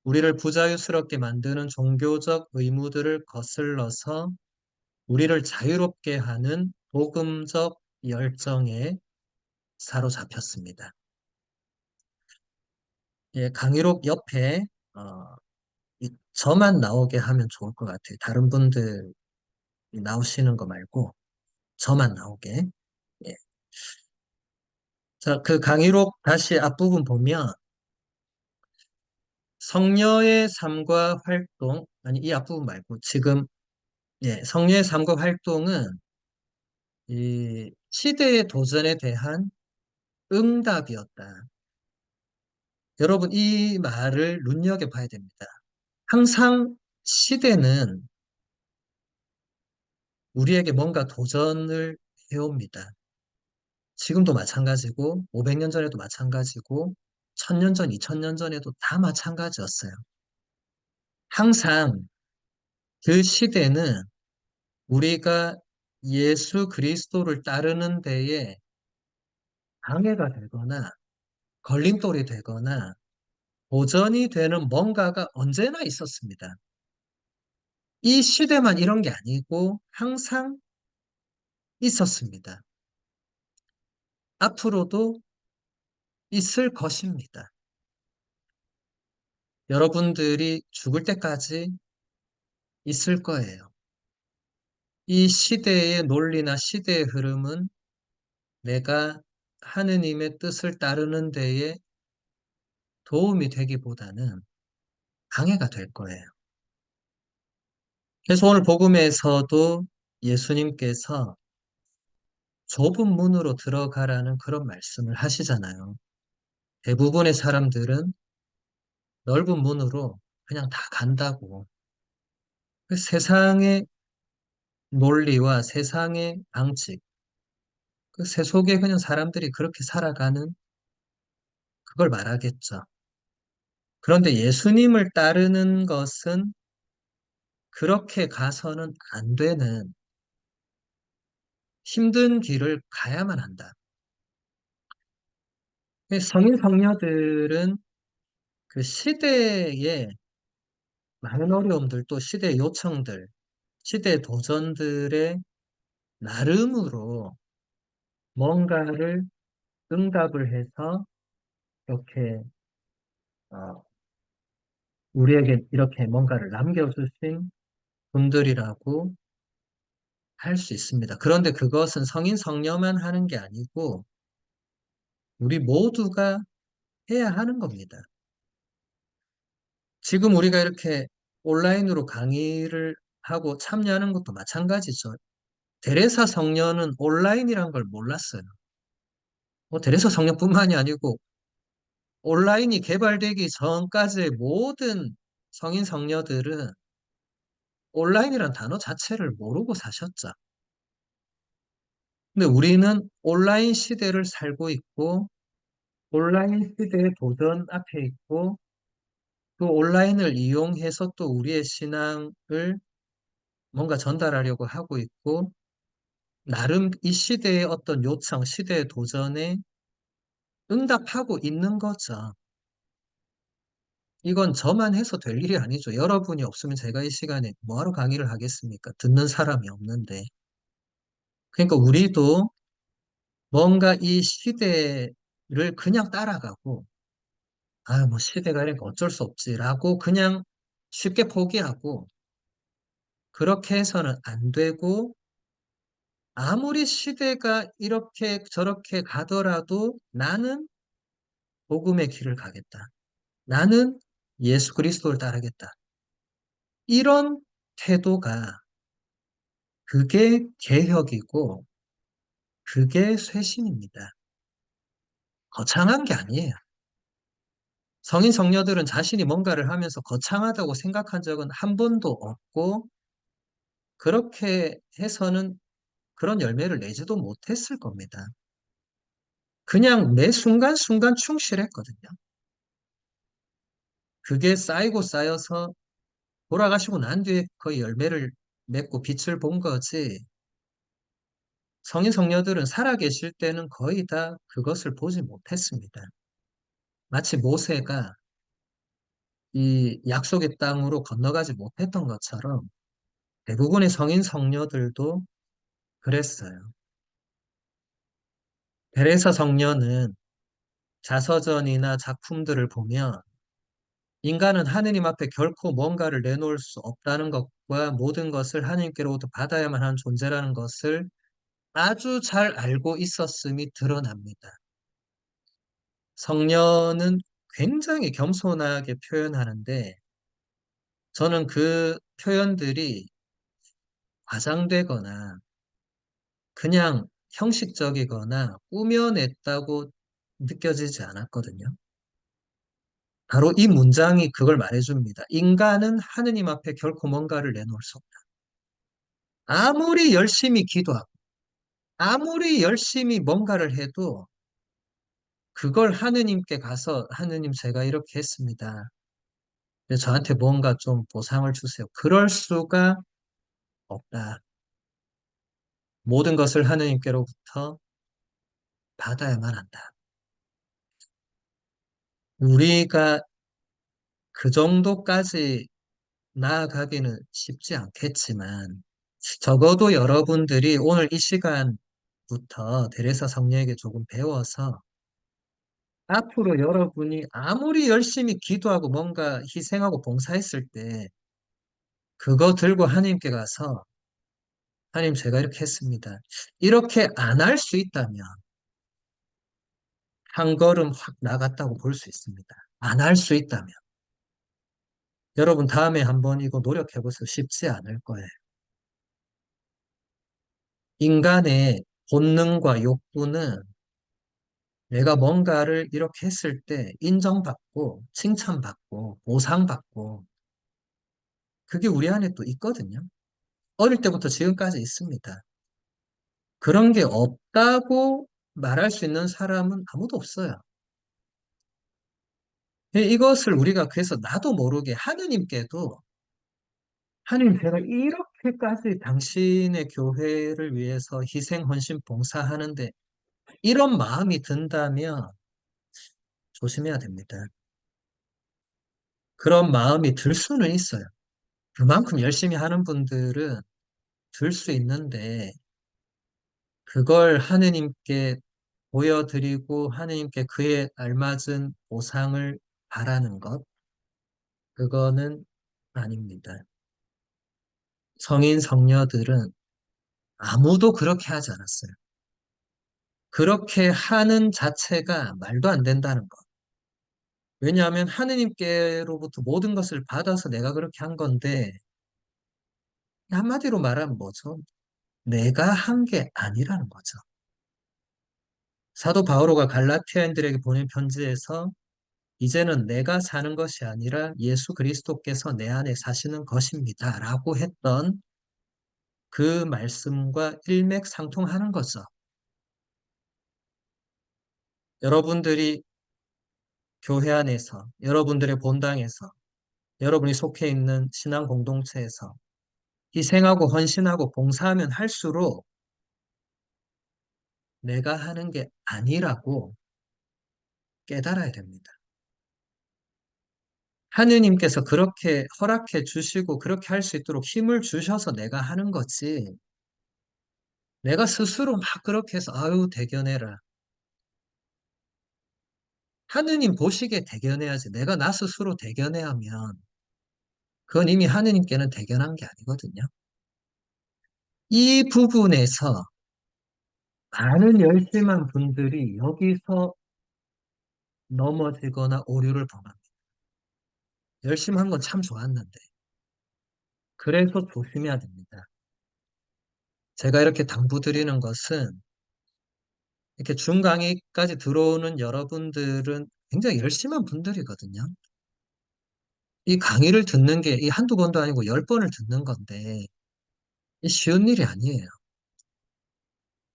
우리를 부자유스럽게 만드는 종교적 의무들을 거슬러서 우리를 자유롭게 하는 복음적 열정에 사로잡혔습니다. 예, 강의록 옆에 저만 나오게 하면 좋을 것 같아요. 다른 분들이 나오시는 거 말고 저만 나오게. 예. 자, 그 강의록 다시 앞부분 보면 성녀의 삶과 활동, 아니 이 앞부분 말고 지금 예, 성녀의 삶과 활동은 이 시대의 도전에 대한 응답이었다. 여러분 이 말을 눈여겨봐야 됩니다. 항상 시대는 우리에게 뭔가 도전을 해옵니다. 지금도 마찬가지고 500년 전에도 마찬가지고 1000년 전, 2000년 전에도 다 마찬가지였어요. 항상 그 시대는 우리가 예수 그리스도를 따르는 데에 방해가 되거나 걸림돌이 되거나 도전이 되는 뭔가가 언제나 있었습니다. 이 시대만 이런 게 아니고 항상 있었습니다. 앞으로도 있을 것입니다. 여러분들이 죽을 때까지 있을 거예요. 이 시대의 논리나 시대의 흐름은 내가 하느님의 뜻을 따르는 데에 도움이 되기보다는 방해가 될 거예요. 그래서 오늘 복음에서도 예수님께서 좁은 문으로 들어가라는 그런 말씀을 하시잖아요. 대부분의 사람들은 넓은 문으로 그냥 다 간다고. 세상의 논리와 세상의 방식, 그 세속에 그냥 사람들이 그렇게 살아가는 그걸 말하겠죠. 그런데 예수님을 따르는 것은 그렇게 가서는 안 되는 힘든 길을 가야만 한다. 성인 성녀들은 그 시대의 많은 어려움들 또 시대의 요청들, 시대의 도전들의 나름으로 뭔가를 응답을 해서 이렇게 어, 우리에게 이렇게 뭔가를 남겨주신 분들이라고 할 수 있습니다. 그런데 그것은 성인 성녀만 하는 게 아니고 우리 모두가 해야 하는 겁니다. 지금 우리가 이렇게 온라인으로 강의를 하고 참여하는 것도 마찬가지죠. 데레사 성녀는 온라인이란 걸 몰랐어요. 뭐 데레사 성녀뿐만이 아니고 온라인이 개발되기 전까지의 모든 성인 성녀들은 온라인이란 단어 자체를 모르고 사셨죠. 근데 우리는 온라인 시대를 살고 있고 온라인 시대의 도전 앞에 있고 그 온라인을 이용해서 또 우리의 신앙을 뭔가 전달하려고 하고 있고 나름 이 시대의 어떤 요청, 시대의 도전에 응답하고 있는 거죠. 이건 저만 해서 될 일이 아니죠. 여러분이 없으면 제가 이 시간에 뭐하러 강의를 하겠습니까? 듣는 사람이 없는데. 그러니까 우리도 뭔가 이 시대를 그냥 따라가고, 아, 뭐 시대가 이러니까 어쩔 수 없지라고 그냥 쉽게 포기하고, 그렇게 해서는 안 되고, 아무리 시대가 이렇게 저렇게 가더라도 나는 복음의 길을 가겠다. 나는 예수 그리스도를 따르겠다. 이런 태도가 그게 개혁이고 그게 쇄신입니다. 거창한 게 아니에요. 성인 성녀들은 자신이 뭔가를 하면서 거창하다고 생각한 적은 한 번도 없고 그렇게 해서는 그런 열매를 내지도 못했을 겁니다. 그냥 매 순간순간 충실했거든요. 그게 쌓이고 쌓여서 돌아가시고 난 뒤에 그 열매를 맺고 빛을 본 거지. 성인 성녀들은 살아계실 때는 거의 다 그것을 보지 못했습니다. 마치 모세가 이 약속의 땅으로 건너가지 못했던 것처럼 대부분의 성인 성녀들도 그랬어요. 베레사 성녀는 자서전이나 작품들을 보면 인간은 하느님 앞에 결코 뭔가를 내놓을 수 없다는 것과 모든 것을 하느님께로부터 받아야만 하는 존재라는 것을 아주 잘 알고 있었음이 드러납니다. 성녀는 굉장히 겸손하게 표현하는데 저는 그 표현들이 과장되거나 그냥 형식적이거나 꾸며냈다고 느껴지지 않았거든요. 바로 이 문장이 그걸 말해줍니다. 인간은 하느님 앞에 결코 뭔가를 내놓을 수 없다. 아무리 열심히 기도하고, 아무리 열심히 뭔가를 해도 그걸 하느님께 가서 하느님 제가 이렇게 했습니다. 근데 저한테 뭔가 좀 보상을 주세요. 그럴 수가 없다. 모든 것을 하느님께로부터 받아야만 한다. 우리가 그 정도까지 나아가기는 쉽지 않겠지만, 적어도 여러분들이 오늘 이 시간부터 데레사 성녀에게 조금 배워서 앞으로 여러분이 아무리 열심히 기도하고 뭔가 희생하고 봉사했을 때 그거 들고 하나님께 가서 하나님 제가 이렇게 했습니다. 이렇게 안 할 수 있다면 한 걸음 확 나갔다고 볼 수 있습니다. 안 할 수 있다면. 여러분 다음에 한번 이거 노력해 보세요. 쉽지 않을 거예요. 인간의 본능과 욕구는 내가 뭔가를 이렇게 했을 때 인정받고 칭찬받고 보상받고 그게 우리 안에 또 있거든요. 어릴 때부터 지금까지 있습니다. 그런 게 없다고 말할 수 있는 사람은 아무도 없어요. 이것을 우리가 그래서 나도 모르게 하느님께도 하느님 제가 이렇게까지 당신의 교회를 위해서 희생, 헌신, 봉사하는데 이런 마음이 든다면 조심해야 됩니다. 그런 마음이 들 수는 있어요. 그만큼 열심히 하는 분들은 들 수 있는데 그걸 하느님께 보여드리고 하느님께 그에 알맞은 보상을 바라는 것, 그거는 아닙니다. 성인, 성녀들은 아무도 그렇게 하지 않았어요. 그렇게 하는 자체가 말도 안 된다는 것. 왜냐하면 하느님께로부터 모든 것을 받아서 내가 그렇게 한 건데, 한마디로 말하면 뭐죠? 내가 한 게 아니라는 거죠. 사도 바오로가 갈라티아인들에게 보낸 편지에서 이제는 내가 사는 것이 아니라 예수 그리스도께서 내 안에 사시는 것입니다. 라고 했던 그 말씀과 일맥상통하는 거죠. 여러분들이 교회 안에서, 여러분들의 본당에서, 여러분이 속해 있는 신앙 공동체에서 희생하고 헌신하고 봉사하면 할수록 내가 하는 게 아니라고 깨달아야 됩니다. 하느님께서 그렇게 허락해 주시고 그렇게 할 수 있도록 힘을 주셔서 내가 하는 거지. 내가 스스로 막 그렇게 해서 아유 대견해라. 하느님 보시기에 대견해야지. 내가 나 스스로 대견해 하면 그건 이미 하느님께는 대견한 게 아니거든요. 이 부분에서 많은 열심한 분들이 여기서 넘어지거나 오류를 범합니다. 열심한 건 참 좋았는데. 그래서 조심해야 됩니다. 제가 이렇게 당부드리는 것은 이렇게 중강의까지 들어오는 여러분들은 굉장히 열심한 분들이거든요. 이 강의를 듣는 게 이 한두 번도 아니고 10번을 듣는 건데 이 쉬운 일이 아니에요.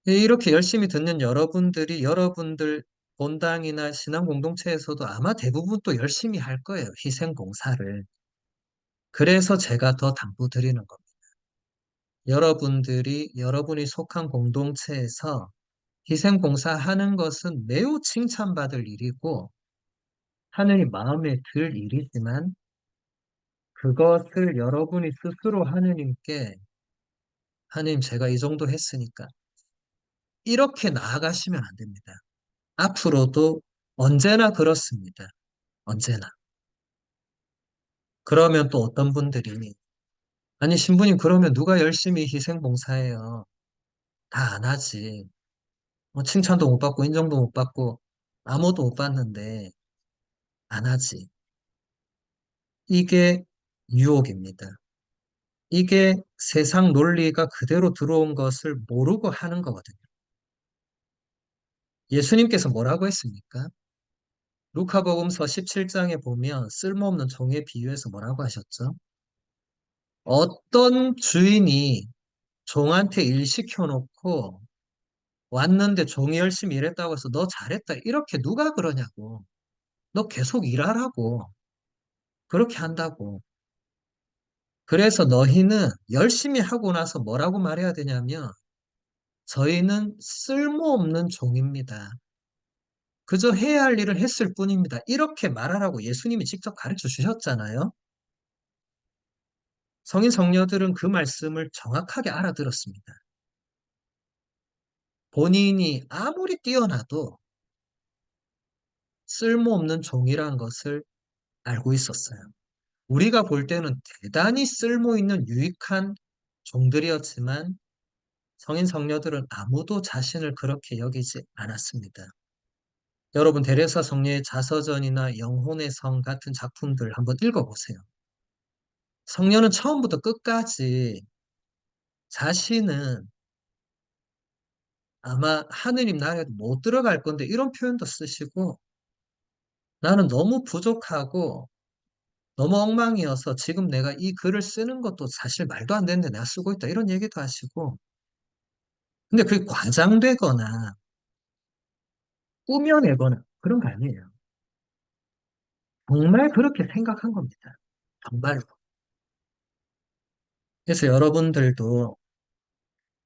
이렇게 열심히 듣는 여러분들이 여러분들 본당이나 신앙 공동체에서도 아마 대부분 또 열심히 할 거예요. 희생 봉사를. 그래서 제가 더 당부드리는 겁니다. 여러분들이 여러분이 속한 공동체에서 희생 봉사하는 것은 매우 칭찬받을 일이고 하느님 마음에 들 일이지만 그것을 여러분이 스스로 하느님께 하느님 제가 이 정도 했으니까 이렇게 나아가시면 안 됩니다. 앞으로도 언제나 그렇습니다. 언제나. 그러면 또 어떤 분들이 아니 신부님 그러면 누가 열심히 희생봉사해요? 다 안 하지. 뭐 칭찬도 못 받고 인정도 못 받고 아무도 못 받는데 안 하지. 이게 유혹입니다. 이게 세상 논리가 그대로 들어온 것을 모르고 하는 거거든요. 예수님께서 뭐라고 했습니까? 루카복음서 17장에 보면 쓸모없는 종에 비유해서 뭐라고 하셨죠? 어떤 주인이 종한테 일 시켜놓고 왔는데 종이 열심히 일했다고 해서 너 잘했다. 이렇게 누가 그러냐고. 너 계속 일하라고. 그렇게 한다고. 그래서 너희는 열심히 하고 나서 뭐라고 말해야 되냐면 저희는 쓸모없는 종입니다. 그저 해야 할 일을 했을 뿐입니다. 이렇게 말하라고 예수님이 직접 가르쳐 주셨잖아요. 성인 성녀들은 그 말씀을 정확하게 알아들었습니다. 본인이 아무리 뛰어나도 쓸모없는 종이라는 것을 알고 있었어요. 우리가 볼 때는 대단히 쓸모 있는 유익한 종들이었지만 성인 성녀들은 아무도 자신을 그렇게 여기지 않았습니다. 여러분 데레사 성녀의 자서전이나 영혼의 성 같은 작품들 한번 읽어보세요. 성녀는 처음부터 끝까지 자신은 아마 하느님 나라에 못 들어갈 건데 이런 표현도 쓰시고 나는 너무 부족하고 너무 엉망이어서 지금 내가 이 글을 쓰는 것도 사실 말도 안 되는데 내가 쓰고 있다 이런 얘기도 하시고 근데 그게 과장되거나 꾸며내거나 그런 거 아니에요. 정말 그렇게 생각한 겁니다. 정말로. 그래서 여러분들도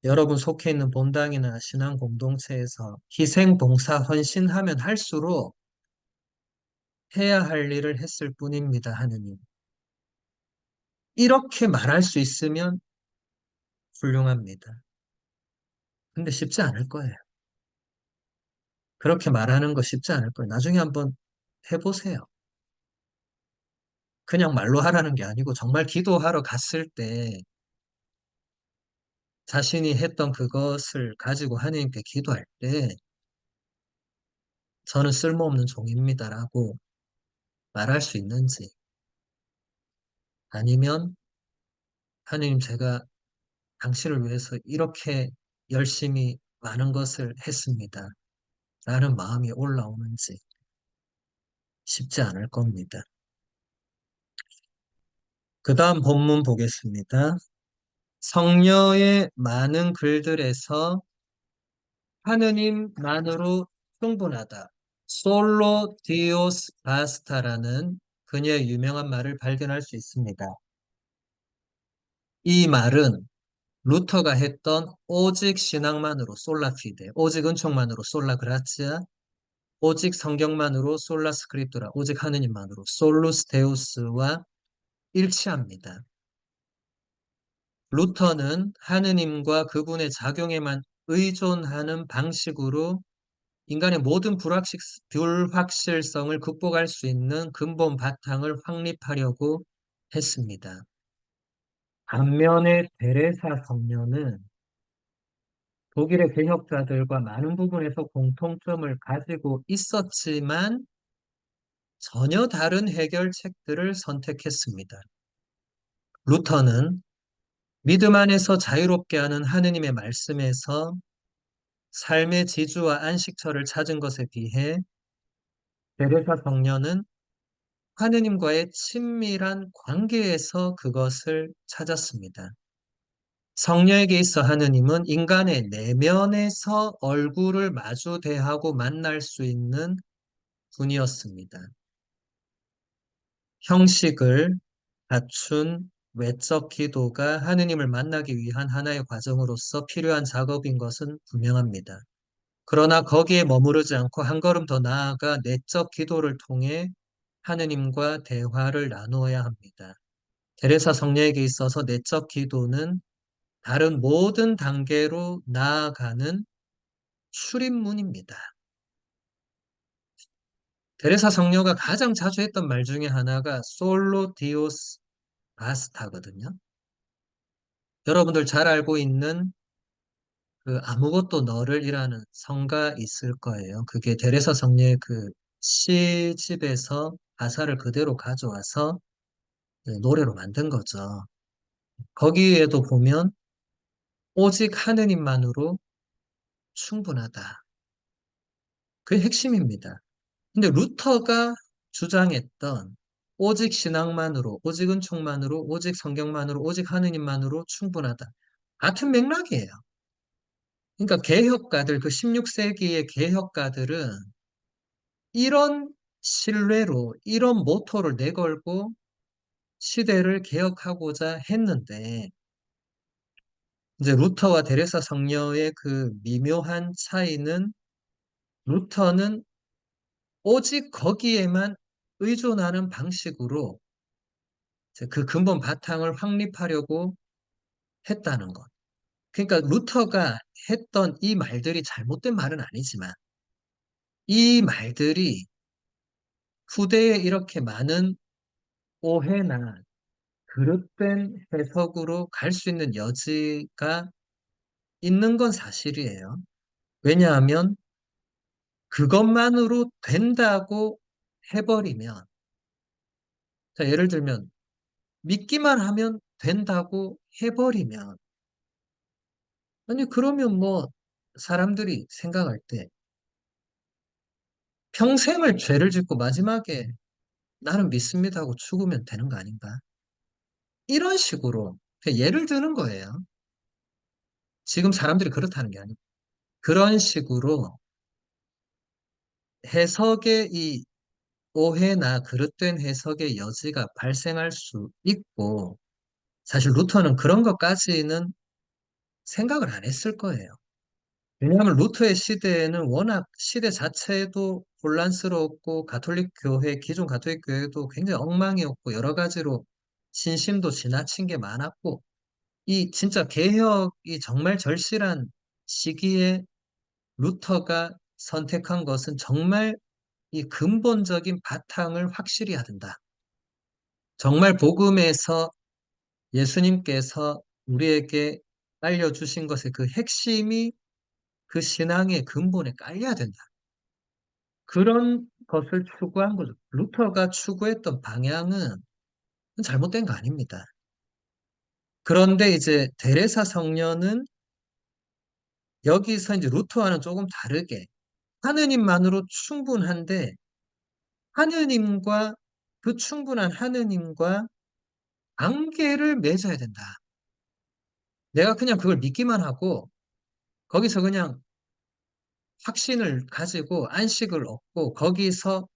여러분 속해 있는 본당이나 신앙 공동체에서 희생, 봉사, 헌신하면 할수록 해야 할 일을 했을 뿐입니다, 하느님. 이렇게 말할 수 있으면 훌륭합니다. 근데 쉽지 않을 거예요. 그렇게 말하는 거 쉽지 않을 거예요. 나중에 한번 해보세요. 그냥 말로 하라는 게 아니고 정말 기도하러 갔을 때 자신이 했던 그것을 가지고 하나님께 기도할 때 저는 쓸모없는 종입니다라고 말할 수 있는지 아니면 하나님 제가 당신을 위해서 이렇게 열심히 많은 것을 했습니다. 라는 마음이 올라오는지 쉽지 않을 겁니다. 그 다음 본문 보겠습니다. 성려의 많은 글들에서 하느님만으로 충분하다. 솔로 디오스 바스타라는 그녀의 유명한 말을 발견할 수 있습니다. 이 말은 루터가 했던 오직 신앙만으로 솔라 피데, 오직 은총만으로 솔라 그라치아, 오직 성경만으로 솔라 스크립투라, 오직 하느님만으로 솔루스 데우스와 일치합니다. 루터는 하느님과 그분의 작용에만 의존하는 방식으로 인간의 모든 불확실성을 극복할 수 있는 근본 바탕을 확립하려고 했습니다. 반면에 데레사 성녀는 독일의 개혁자들과 많은 부분에서 공통점을 가지고 있었지만 전혀 다른 해결책들을 선택했습니다. 루터는 믿음 안에서 자유롭게 하는 하느님의 말씀에서 삶의 지주와 안식처를 찾은 것에 비해 베레사 성녀는 하느님과의 친밀한 관계에서 그것을 찾았습니다. 성녀에게 있어 하느님은 인간의 내면에서 얼굴을 마주 대하고 만날 수 있는 분이었습니다. 형식을 갖춘 외적 기도가 하느님을 만나기 위한 하나의 과정으로서 필요한 작업인 것은 분명합니다. 그러나 거기에 머무르지 않고 한 걸음 더 나아가 내적 기도를 통해 하느님과 대화를 나누어야 합니다. 테레사 성녀에게 있어서 내적 기도는 다른 모든 단계로 나아가는 출입문입니다. 테레사 성녀가 가장 자주 했던 말 중에 하나가 솔로 디오스 바스타거든요. 여러분들 잘 알고 있는 그 아무것도 너를이라는 성가 있을 거예요. 그게 데레사 성녀의 그 시집에서 가사를 그대로 가져와서 노래로 만든 거죠. 거기에도 보면 오직 하느님만으로 충분하다. 그게 핵심입니다. 근데 루터가 주장했던 오직 신앙만으로, 오직 은총만으로, 오직 성경만으로, 오직 하느님만으로 충분하다. 같은 맥락이에요. 그러니까 개혁가들, 그 16세기의 개혁가들은 이런 신뢰로, 이런 모토를 내걸고 시대를 개혁하고자 했는데, 이제 루터와 데레사 성녀의 그 미묘한 차이는 루터는 오직 거기에만 의존하는 방식으로 이제 그 근본 바탕을 확립하려고 했다는 것. 그러니까 루터가 했던 이 말들이 잘못된 말은 아니지만 이 말들이 후대에 이렇게 많은 오해나 그릇된 해석으로 갈 수 있는 여지가 있는 건 사실이에요. 왜냐하면 그것만으로 된다고 해버리면, 자, 예를 들면 믿기만 하면 된다고 해버리면, 아니, 그러면 뭐 사람들이 생각할 때 평생을 죄를 짓고 마지막에 나는 믿습니다 하고 죽으면 되는 거 아닌가? 이런 식으로 그냥 예를 드는 거예요. 지금 사람들이 그렇다는 게 아니고 그런 식으로 해석의 이 오해나 그릇된 해석의 여지가 발생할 수 있고 사실 루터는 그런 것까지는 생각을 안 했을 거예요. 왜냐하면 루터의 시대에는 워낙 시대 자체도 혼란스러웠고 가톨릭 교회, 기존 가톨릭 교회도 굉장히 엉망이었고 여러 가지로 신심도 지나친 게 많았고 이 진짜 개혁이 정말 절실한 시기에 루터가 선택한 것은 정말 이 근본적인 바탕을 확실히 해야 된다. 정말 복음에서 예수님께서 우리에게 알려주신 것의 그 핵심이 그 신앙의 근본에 깔려야 된다. 그런 것을 추구한 거죠. 루터가 추구했던 방향은 잘못된 거 아닙니다. 그런데 이제 데레사 성녀는 여기서 이제 루터와는 조금 다르게 하느님만으로 충분한데 하느님과 그 충분한 하느님과 관계를 맺어야 된다. 내가 그냥 그걸 믿기만 하고 거기서 그냥 확신을 가지고 안식을 얻고 거기서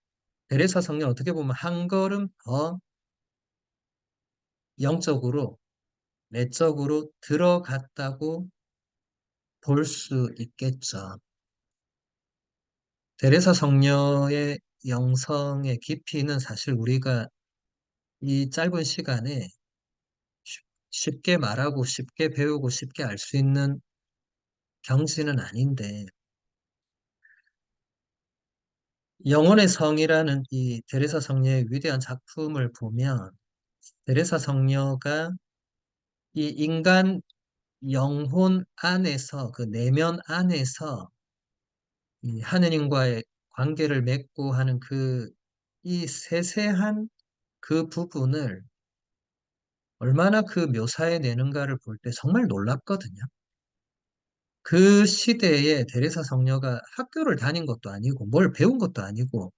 베레사 성령 어떻게 보면 한 걸음 더 영적으로 내적으로 들어갔다고 볼 수 있겠죠. 베레사 성녀의 영성의 깊이는 사실 우리가 이 짧은 시간에 쉽게 말하고 쉽게 배우고 쉽게 알 수 있는 경지는 아닌데 영혼의 성이라는 이 데레사 성녀의 위대한 작품을 보면 데레사 성녀가 이 인간 영혼 안에서 그 내면 안에서 이 하느님과의 관계를 맺고 하는 그 이 세세한 그 부분을 얼마나 그 묘사해 내는가를 볼 때 정말 놀랍거든요. 그 시대에 데레사 성녀가 학교를 다닌 것도 아니고 뭘 배운 것도 아니고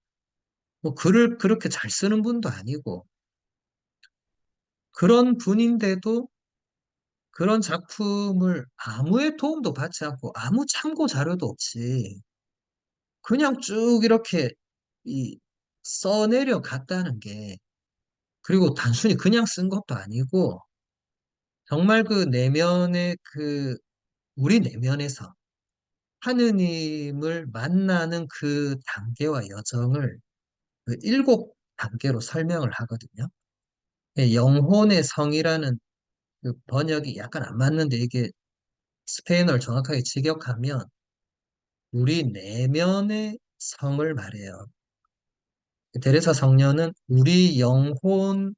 뭐 글을 그렇게 잘 쓰는 분도 아니고 그런 분인데도 그런 작품을 아무의 도움도 받지 않고 아무 참고 자료도 없이 그냥 쭉 이렇게 이 써내려 갔다는 게 그리고 단순히 그냥 쓴 것도 아니고 정말 그 내면의 그 우리 내면에서 하느님을 만나는 그 단계와 여정을 그 일곱 단계로 설명을 하거든요. 예, 영혼의 성이라는 그 번역이 약간 안 맞는데 이게 스페인어를 정확하게 직역하면 우리 내면의 성을 말해요. 데레사 성녀는 우리 영혼이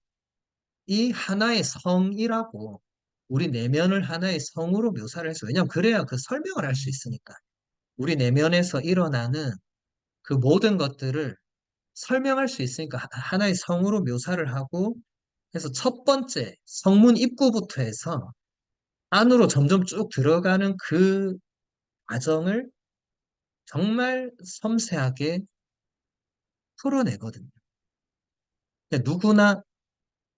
하나의 성이라고 우리 내면을 하나의 성으로 묘사를 해서 왜냐하면 그래야 그 설명을 할 수 있으니까 우리 내면에서 일어나는 그 모든 것들을 설명할 수 있으니까 하나의 성으로 묘사를 하고 해서 첫 번째 성문 입구부터 해서 안으로 점점 쭉 들어가는 그 과정을 정말 섬세하게 풀어내거든요. 근데 누구나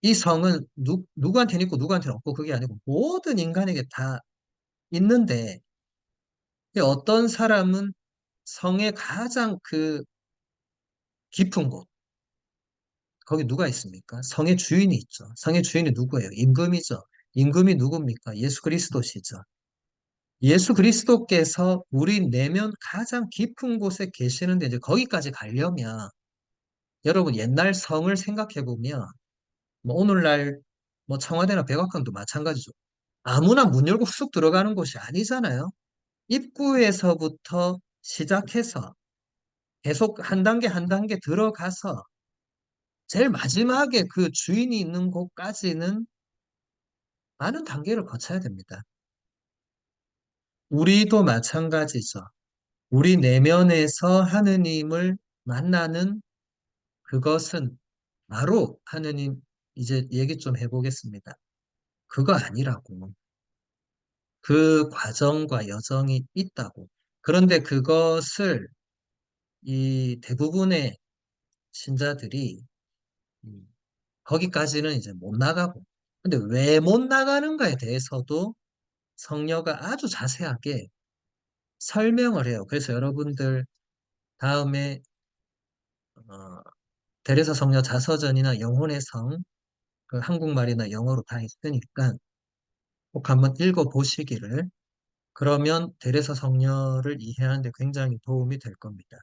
이 성은 누구한테는 있고 누구한테는 없고 그게 아니고 모든 인간에게 다 있는데 어떤 사람은 성의 가장 그 깊은 곳 거기 누가 있습니까? 성의 주인이 있죠. 성의 주인이 누구예요? 임금이죠. 임금이 누굽니까? 예수 그리스도시죠. 예수 그리스도께서 우리 내면 가장 깊은 곳에 계시는데 이제 거기까지 가려면 여러분 옛날 성을 생각해 보면 뭐 오늘날 뭐 청와대나 백악관도 마찬가지죠. 아무나 문 열고 쑥 들어가는 곳이 아니잖아요. 입구에서부터 시작해서 계속 한 단계 한 단계 들어가서 제일 마지막에 그 주인이 있는 곳까지는 많은 단계를 거쳐야 됩니다. 우리도 마찬가지죠. 우리 내면에서 하느님을 만나는 그것은 바로 하느님 이제 얘기 좀 해보겠습니다. 그거 아니라고. 그 과정과 여정이 있다고. 그런데 그것을 이 대부분의 신자들이 음, 거기까지는 이제 못 나가고. 근데 왜 못 나가는가에 대해서도 성녀가 아주 자세하게 설명을 해요. 그래서 여러분들 다음에 어, 데레사 성녀 자서전이나 영혼의 성, 그 한국말이나 영어로 다 있으니까 꼭 한번 읽어보시기를. 그러면 데레사 성녀를 이해하는 데 굉장히 도움이 될 겁니다.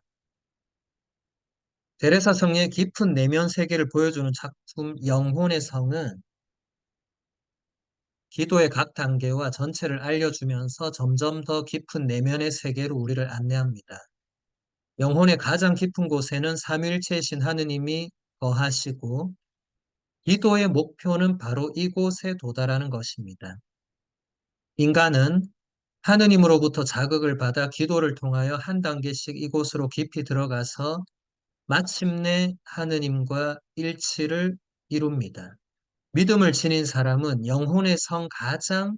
데레사 성녀의 깊은 내면 세계를 보여주는 작품 영혼의 성은 기도의 각 단계와 전체를 알려주면서 점점 더 깊은 내면의 세계로 우리를 안내합니다. 영혼의 가장 깊은 곳에는 삼위일체이신 하느님이 거하시고 기도의 목표는 바로 이곳에 도달하는 것입니다. 인간은 하느님으로부터 자극을 받아 기도를 통하여 한 단계씩 이곳으로 깊이 들어가서 마침내 하느님과 일치를 이룹니다. 믿음을 지닌 사람은 영혼의 성 가장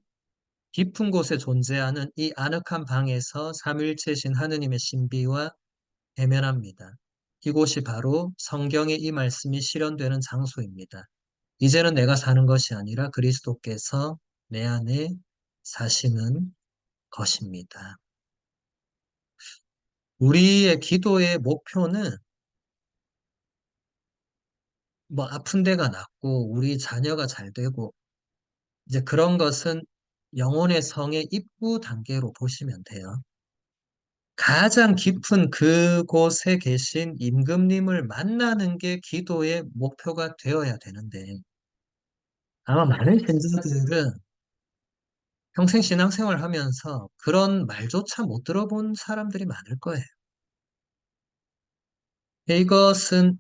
깊은 곳에 존재하는 이 아늑한 방에서 삼위일체신 하느님의 신비와 대면합니다. 이곳이 바로 성경의 이 말씀이 실현되는 장소입니다. 이제는 내가 사는 것이 아니라 그리스도께서 내 안에 사시는 것입니다. 우리의 기도의 목표는 뭐 아픈 데가 낫고 우리 자녀가 잘 되고 이제 그런 것은 영혼의 성의 입구 단계로 보시면 돼요. 가장 깊은 그곳에 계신 임금님을 만나는 게 기도의 목표가 되어야 되는데 아마 많은 신자들은 평생 신앙생활 하면서 그런 말조차 못 들어본 사람들이 많을 거예요. 이것은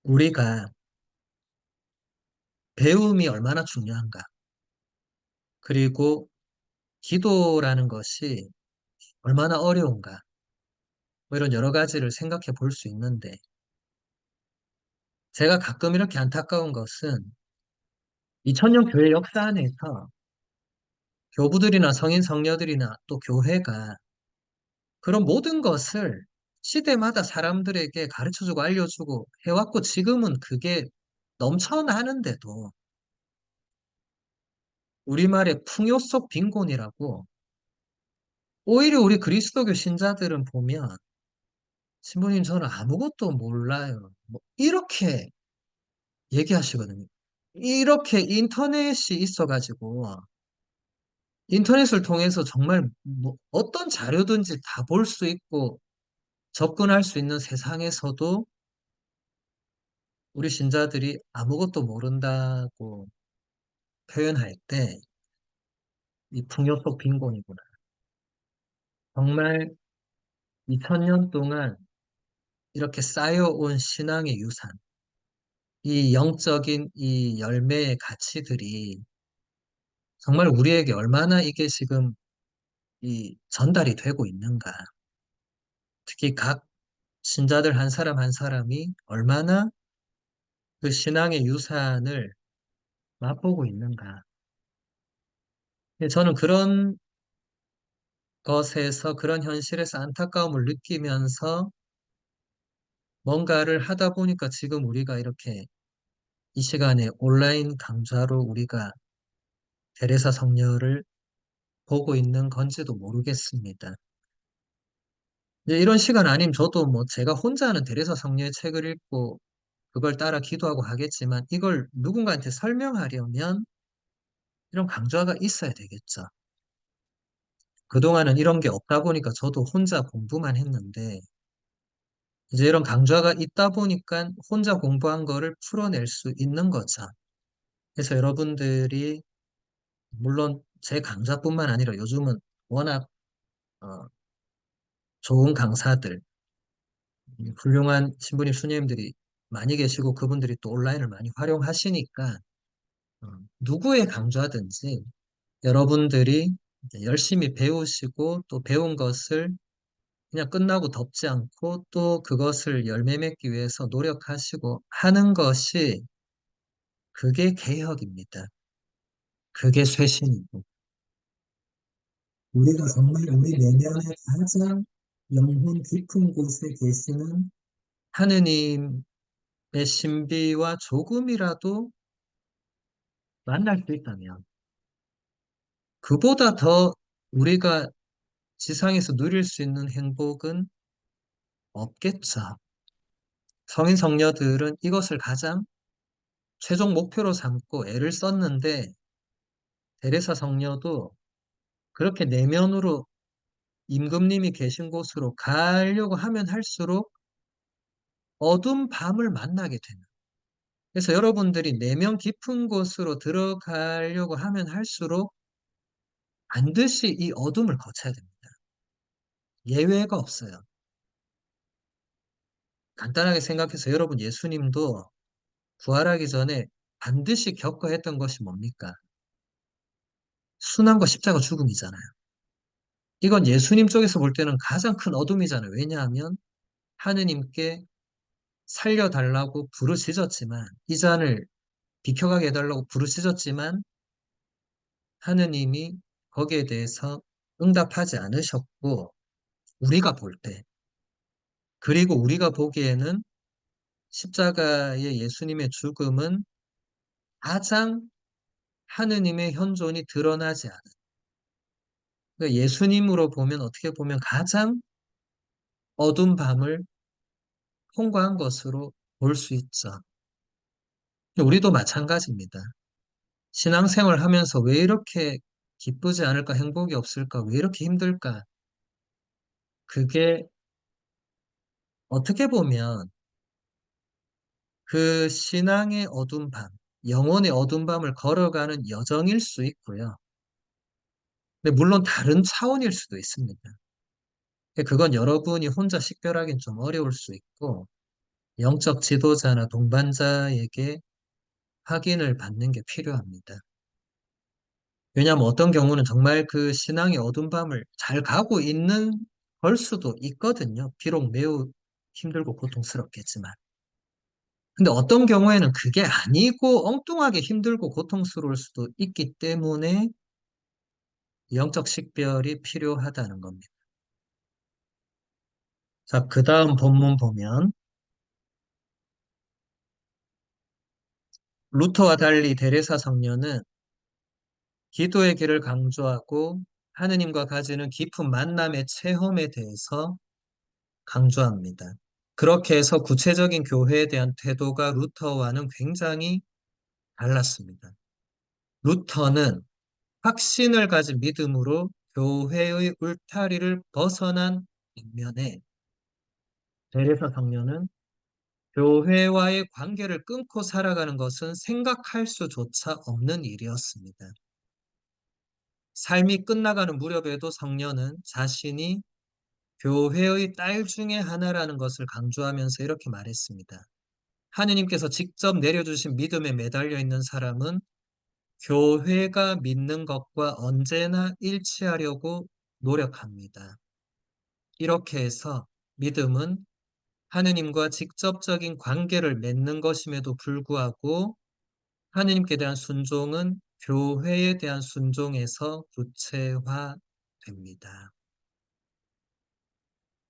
우리가 배움이 얼마나 중요한가, 그리고 기도라는 것이 얼마나 어려운가, 뭐 이런 여러 가지를 생각해 볼 수 있는데, 제가 가끔 이렇게 안타까운 것은 2000년 교회 역사 안에서 교부들이나 성인 성녀들이나 또 교회가 그런 모든 것을 시대마다 사람들에게 가르쳐주고 알려주고 해왔고 지금은 그게 넘쳐나는데도 우리말의 풍요 속 빈곤이라고 오히려 우리 그리스도교 신자들은 보면 신부님 저는 아무것도 몰라요. 뭐 이렇게 얘기하시거든요. 이렇게 인터넷이 있어가지고 인터넷을 통해서 정말 뭐 어떤 자료든지 다 볼 수 있고 접근할 수 있는 세상에서도 우리 신자들이 아무것도 모른다고 표현할 때 이 풍요 속 빈곤이구나. 정말 2000년 동안 이렇게 쌓여온 신앙의 유산, 이 영적인 이 열매의 가치들이 정말 우리에게 얼마나 이게 지금 이 전달이 되고 있는가. 특히 각 신자들 한 사람 한 사람이 얼마나 그 신앙의 유산을 맛보고 있는가. 저는 그런 것에서, 그런 현실에서 안타까움을 느끼면서 뭔가를 하다 보니까 지금 우리가 이렇게 이 시간에 온라인 강좌로 우리가 테레사 성녀를 보고 있는 건지도 모르겠습니다. 이제 이런 시간 아니면 저도 뭐 제가 혼자 하는 테레사 성녀의 책을 읽고 그걸 따라 기도하고 하겠지만 이걸 누군가한테 설명하려면 이런 강좌가 있어야 되겠죠. 그동안은 이런 게 없다 보니까 저도 혼자 공부만 했는데 이제 이런 강좌가 있다 보니까 혼자 공부한 거를 풀어낼 수 있는 거죠. 그래서 여러분들이 물론 제 강좌뿐만 아니라 요즘은 워낙 어, 좋은 강사들, 훌륭한 신부님, 수녀님들이 많이 계시고 그분들이 또 온라인을 많이 활용하시니까 어, 누구의 강좌든지 여러분들이 이제 열심히 배우시고 또 배운 것을 그냥 끝나고 덮지 않고 또 그것을 열매 맺기 위해서 노력하시고 하는 것이 그게 개혁입니다. 그게 쇄신이고 우리가 정말 우리 내면의 가장 영혼 깊은 곳에 계시는 하느님의 신비와 조금이라도 만날 수 있다면 그보다 더 우리가 지상에서 누릴 수 있는 행복은 없겠죠. 성인 성녀들은 이것을 가장 최종 목표로 삼고 애를 썼는데 데레사 성녀도 그렇게 내면으로 임금님이 계신 곳으로 가려고 하면 할수록 어두운 밤을 만나게 되는. 그래서 여러분들이 내면 깊은 곳으로 들어가려고 하면 할수록 반드시 이 어둠을 거쳐야 됩니다. 예외가 없어요. 간단하게 생각해서 여러분 예수님도 부활하기 전에 반드시 겪어야 했던 것이 뭡니까? 순환과 십자가 죽음이잖아요. 이건 예수님 쪽에서 볼 때는 가장 큰 어둠이잖아요. 왜냐하면 하느님께 살려달라고 부르짖었지만, 이 잔을 비켜가게 해달라고 부르짖었지만, 하느님이 거기에 대해서 응답하지 않으셨고, 우리가 볼 때, 그리고 우리가 보기에는 십자가의 예수님의 죽음은 가장 하느님의 현존이 드러나지 않은, 그러니까 예수님으로 보면 어떻게 보면 가장 어두운 밤을 통과한 것으로 볼 수 있죠. 우리도 마찬가지입니다. 신앙생활 하면서 왜 이렇게 기쁘지 않을까, 행복이 없을까, 왜 이렇게 힘들까? 그게 어떻게 보면 그 신앙의 어두운 밤, 영혼의 어두운 밤을 걸어가는 여정일 수 있고요. 근데 물론 다른 차원일 수도 있습니다. 그건 여러분이 혼자 식별하기는 좀 어려울 수 있고, 영적 지도자나 동반자에게 확인을 받는 게 필요합니다. 왜냐하면 어떤 경우는 정말 그 신앙의 어두운 밤을 잘 가고 있는 걸 수도 있거든요. 비록 매우 힘들고 고통스럽겠지만. 근데 어떤 경우에는 그게 아니고 엉뚱하게 힘들고 고통스러울 수도 있기 때문에 영적 식별이 필요하다는 겁니다. 자, 그 다음 본문 보면 루터와 달리 데레사 성녀는 기도의 길을 강조하고 하느님과 가지는 깊은 만남의 체험에 대해서 강조합니다. 그렇게 해서 구체적인 교회에 대한 태도가 루터와는 굉장히 달랐습니다. 루터는 확신을 가진 믿음으로 교회의 울타리를 벗어난 반면에 베레사 성녀는 교회와의 관계를 끊고 살아가는 것은 생각할 수조차 없는 일이었습니다. 삶이 끝나가는 무렵에도 성녀는 자신이 교회의 딸 중에 하나라는 것을 강조하면서 이렇게 말했습니다. 하느님께서 직접 내려주신 믿음에 매달려 있는 사람은 교회가 믿는 것과 언제나 일치하려고 노력합니다. 이렇게 해서 믿음은 하느님과 직접적인 관계를 맺는 것임에도 불구하고 하느님께 대한 순종은 교회에 대한 순종에서 구체화됩니다.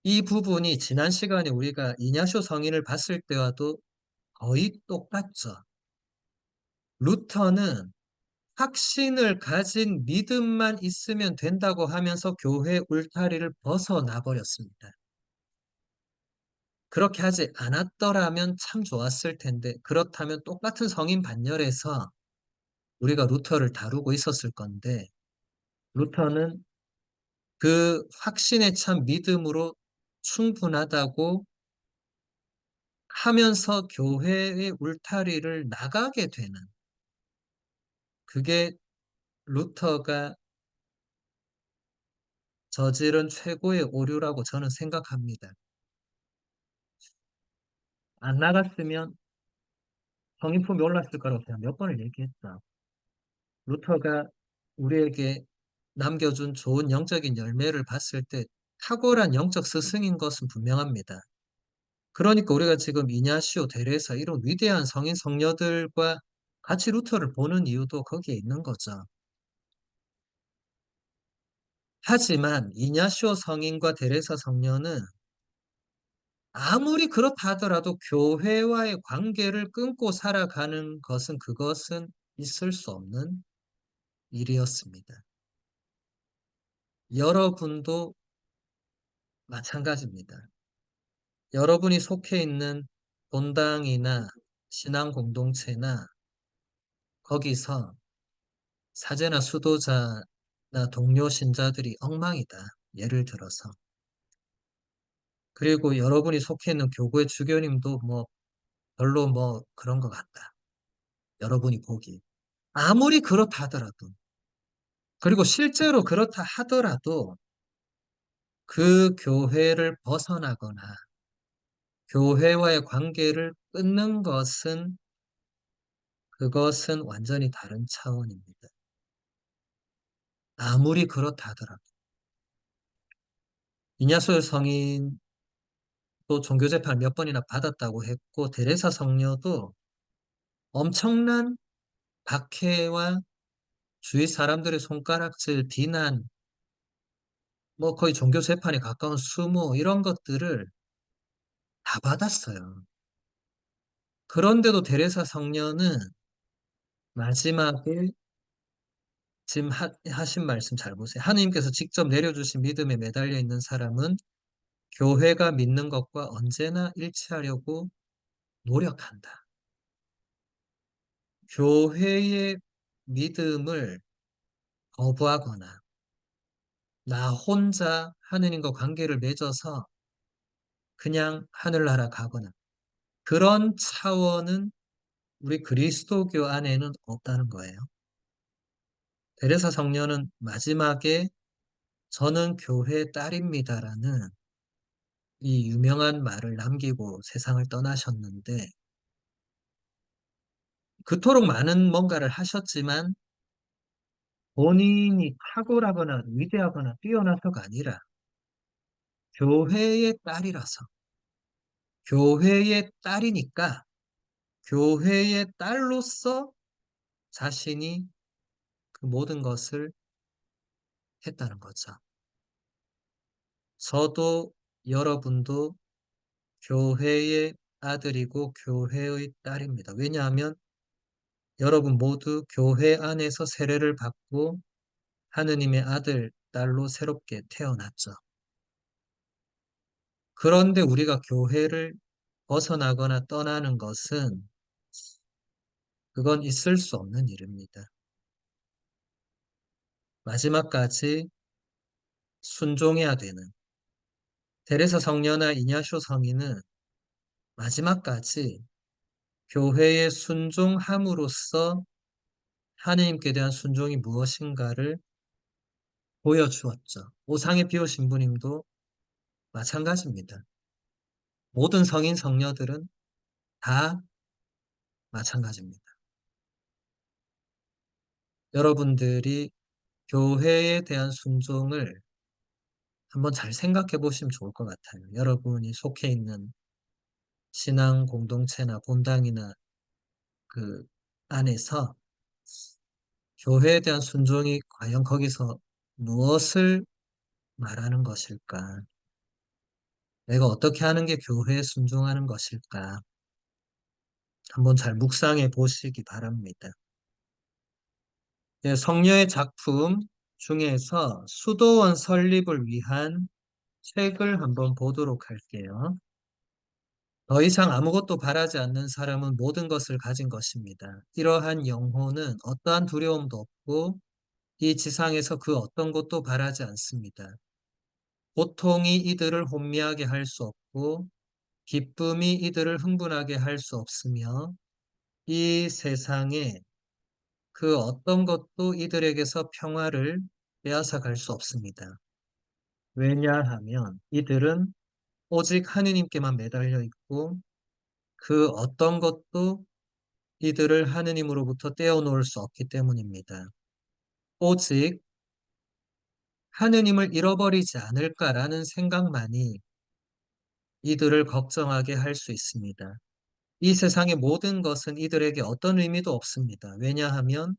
이 부분이 지난 시간에 우리가 이냐쇼 성인을 봤을 때와도 거의 똑같죠. 루터는 확신을 가진 믿음만 있으면 된다고 하면서 교회 울타리를 벗어나 버렸습니다. 그렇게 하지 않았더라면 참 좋았을 텐데, 그렇다면 똑같은 성인 반열에서 우리가 루터를 다루고 있었을 건데, 루터는 그 확신에 찬 믿음으로 충분하다고 하면서 교회의 울타리를 나가게 되는, 그게 루터가 저지른 최고의 오류라고 저는 생각합니다. 안 나갔으면 성인품이 올랐을 거라고 제가 몇 번을 얘기했죠. 루터가 우리에게 남겨준 좋은 영적인 열매를 봤을 때 탁월한 영적 스승인 것은 분명합니다. 그러니까 우리가 지금 이냐시오, 데레사 이런 위대한 성인 성녀들과 같이 루터를 보는 이유도 거기에 있는 거죠. 하지만 이냐시오 성인과 데레사 성녀는 아무리 그렇다 하더라도 교회와의 관계를 끊고 살아가는 것은 그것은 있을 수 없는 일이었습니다. 여러분도 마찬가지입니다. 여러분이 속해 있는 본당이나 신앙 공동체나 거기서 사제나 수도자나 동료 신자들이 엉망이다. 예를 들어서. 그리고 여러분이 속해 있는 교구의 주교님도 뭐 별로 뭐 그런 것 같다. 여러분이 보기. 아무리 그렇다 하더라도. 그리고 실제로 그렇다 하더라도 그 교회를 벗어나거나 교회와의 관계를 끊는 것은 그것은 완전히 다른 차원입니다. 아무리 그렇다 하더라도. 이냐수 성인도 종교재판 몇 번이나 받았다고 했고, 데레사 성녀도 엄청난 박해와 주위 사람들의 손가락질, 비난, 뭐 거의 종교재판에 가까운 수모, 이런 것들을 다 받았어요. 그런데도 데레사 성녀는 마지막에 지금 하신 말씀 잘 보세요. 하나님께서 직접 내려주신 믿음에 매달려 있는 사람은 교회가 믿는 것과 언제나 일치하려고 노력한다. 교회의 믿음을 거부하거나 나 혼자 하느님과 관계를 맺어서 그냥 하늘나라 가거나 그런 차원은 우리 그리스도교 안에는 없다는 거예요. 데레사 성녀는 마지막에 저는 교회 딸입니다라는 이 유명한 말을 남기고 세상을 떠나셨는데 그토록 많은 뭔가를 하셨지만 본인이 탁월하거나 위대하거나 뛰어나서가 아니라 교회의 딸이라서 교회의 딸이니까 교회의 딸로서 자신이 그 모든 것을 했다는 거죠. 저도 여러분도 교회의 아들이고 교회의 딸입니다. 왜냐하면 여러분 모두 교회 안에서 세례를 받고 하느님의 아들, 딸로 새롭게 태어났죠. 그런데 우리가 교회를 벗어나거나 떠나는 것은 그건 있을 수 없는 일입니다. 마지막까지 순종해야 되는 데레사 성녀나 이냐쇼 성인은 마지막까지 교회에 순종함으로써 하느님께 대한 순종이 무엇인가를 보여주었죠. 오상의 비오 신부님도 마찬가지입니다. 모든 성인 성녀들은 다 마찬가지입니다. 여러분들이 교회에 대한 순종을 한번 잘 생각해 보시면 좋을 것 같아요. 여러분이 속해 있는 신앙 공동체나 본당이나 그 안에서 교회에 대한 순종이 과연 거기서 무엇을 말하는 것일까? 내가 어떻게 하는 게 교회에 순종하는 것일까? 한번 잘 묵상해 보시기 바랍니다. 네, 성녀의 작품 중에서 수도원 설립을 위한 책을 한번 보도록 할게요. 더 이상 아무것도 바라지 않는 사람은 모든 것을 가진 것입니다. 이러한 영혼은 어떠한 두려움도 없고 이 지상에서 그 어떤 것도 바라지 않습니다. 고통이 이들을 혼미하게 할 수 없고 기쁨이 이들을 흥분하게 할 수 없으며 이 세상에 그 어떤 것도 이들에게서 평화를 빼앗아 갈 수 없습니다. 왜냐하면 이들은 오직 하느님께만 매달려 있고 그 어떤 것도 이들을 하느님으로부터 떼어놓을 수 없기 때문입니다. 오직 하느님을 잃어버리지 않을까라는 생각만이 이들을 걱정하게 할 수 있습니다. 이 세상의 모든 것은 이들에게 어떤 의미도 없습니다. 왜냐하면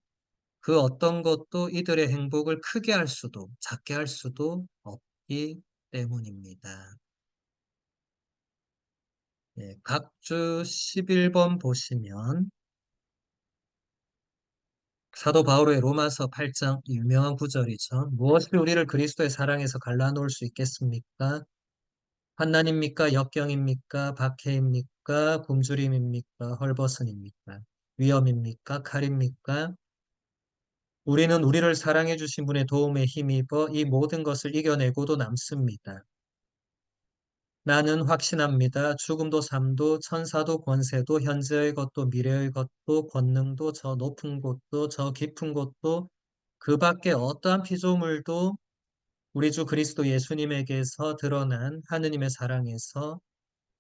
그 어떤 것도 이들의 행복을 크게 할 수도 작게 할 수도 없기 때문입니다. 예, 각주 11번 보시면 사도 바울의 로마서 8장 유명한 구절이죠. 무엇이 우리를 그리스도의 사랑에서 갈라놓을 수 있겠습니까? 환난입니까? 역경입니까? 박해입니까? 굶주림입니까? 헐벗음입니까? 위험입니까? 칼입니까? 우리는 우리를 사랑해 주신 분의 도움에 힘입어 이 모든 것을 이겨내고도 남습니다. 나는 확신합니다. 죽음도 삶도 천사도 권세도 현재의 것도 미래의 것도 권능도 저 높은 곳도 저 깊은 곳도 그 밖에 어떠한 피조물도 우리 주 그리스도 예수님에게서 드러난 하느님의 사랑에서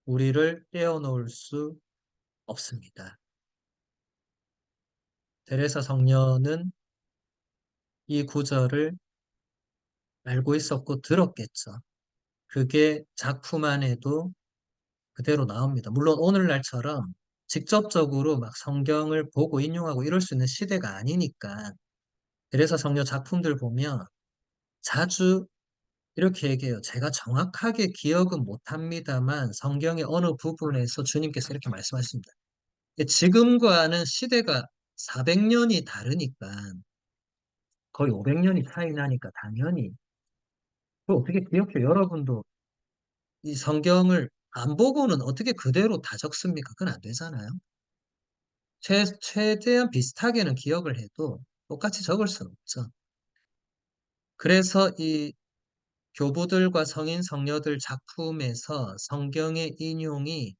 우리를 떼어놓을 수 없습니다. 데레사 성녀는 이 구절을 알고 있었고 들었겠죠. 그게 작품 안에도 그대로 나옵니다. 물론 오늘날처럼 직접적으로 막 성경을 보고 인용하고 이럴 수 있는 시대가 아니니까 데레사 성녀 작품들 보면 자주 이렇게 얘기해요. 제가 정확하게 기억은 못합니다만 성경의 어느 부분에서 주님께서 이렇게 말씀하십니다. 지금과는 시대가 400년이 다르니까 거의 500년이 차이 나니까 당연히 그걸 어떻게 기억해요? 여러분도 이 성경을 안 보고는 어떻게 그대로 다 적습니까? 그건 안 되잖아요. 최대한 비슷하게는 기억을 해도 똑같이 적을 수는 없죠. 그래서 이 교부들과 성인 성녀들 작품에서 성경의 인용이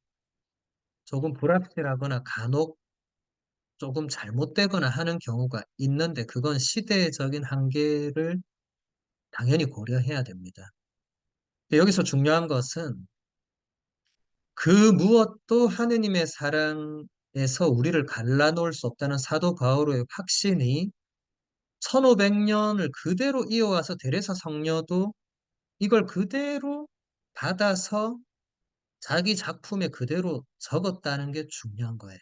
조금 불확실하거나 간혹 조금 잘못되거나 하는 경우가 있는데 그건 시대적인 한계를 당연히 고려해야 됩니다. 근데 여기서 중요한 것은 그 무엇도 하느님의 사랑에서 우리를 갈라놓을 수 없다는 사도 바오로의 확신이 1500년을 그대로 이어와서 데레사 성녀도 이걸 그대로 받아서 자기 작품에 그대로 적었다는 게 중요한 거예요.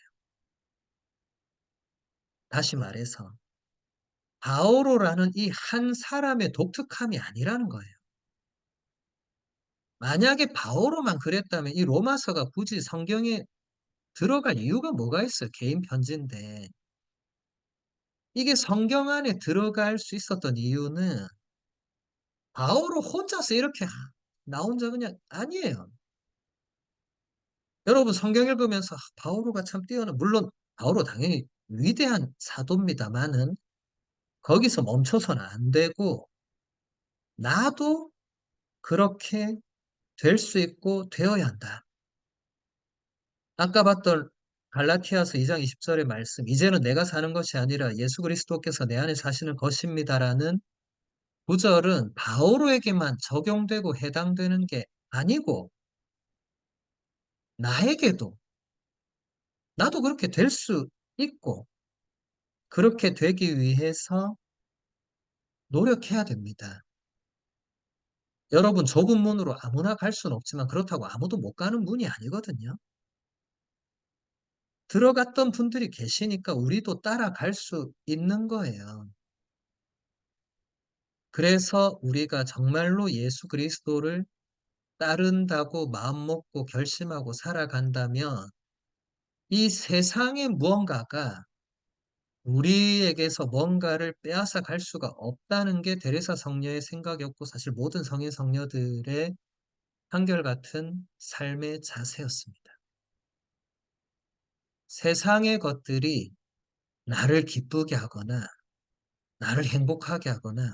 다시 말해서 바오로라는 이 한 사람의 독특함이 아니라는 거예요. 만약에 바오로만 그랬다면 이 로마서가 굳이 성경에 들어갈 이유가 뭐가 있어요? 개인 편지인데. 이게 성경 안에 들어갈 수 있었던 이유는 바오로 혼자서 이렇게 나 혼자 그냥 아니에요. 여러분 성경 읽으면서 바오로가 참 뛰어나 물론 바오로 당연히 위대한 사도입니다만은 거기서 멈춰서는 안 되고 나도 그렇게 될 수 있고 되어야 한다. 아까 봤던 갈라티아서 2장 20절의 말씀 이제는 내가 사는 것이 아니라 예수 그리스도께서 내 안에 사시는 것입니다라는 구절은 바오로에게만 적용되고 해당되는 게 아니고 나에게도 나도 그렇게 될 수 있고 그렇게 되기 위해서 노력해야 됩니다. 여러분 좁은 문으로 아무나 갈 수는 없지만 그렇다고 아무도 못 가는 문이 아니거든요. 들어갔던 분들이 계시니까 우리도 따라갈 수 있는 거예요. 그래서 우리가 정말로 예수 그리스도를 따른다고 마음먹고 결심하고 살아간다면 이 세상의 무언가가 우리에게서 뭔가를 빼앗아 갈 수가 없다는 게 데레사 성녀의 생각이었고 사실 모든 성인 성녀들의 한결같은 삶의 자세였습니다. 세상의 것들이 나를 기쁘게 하거나 나를 행복하게 하거나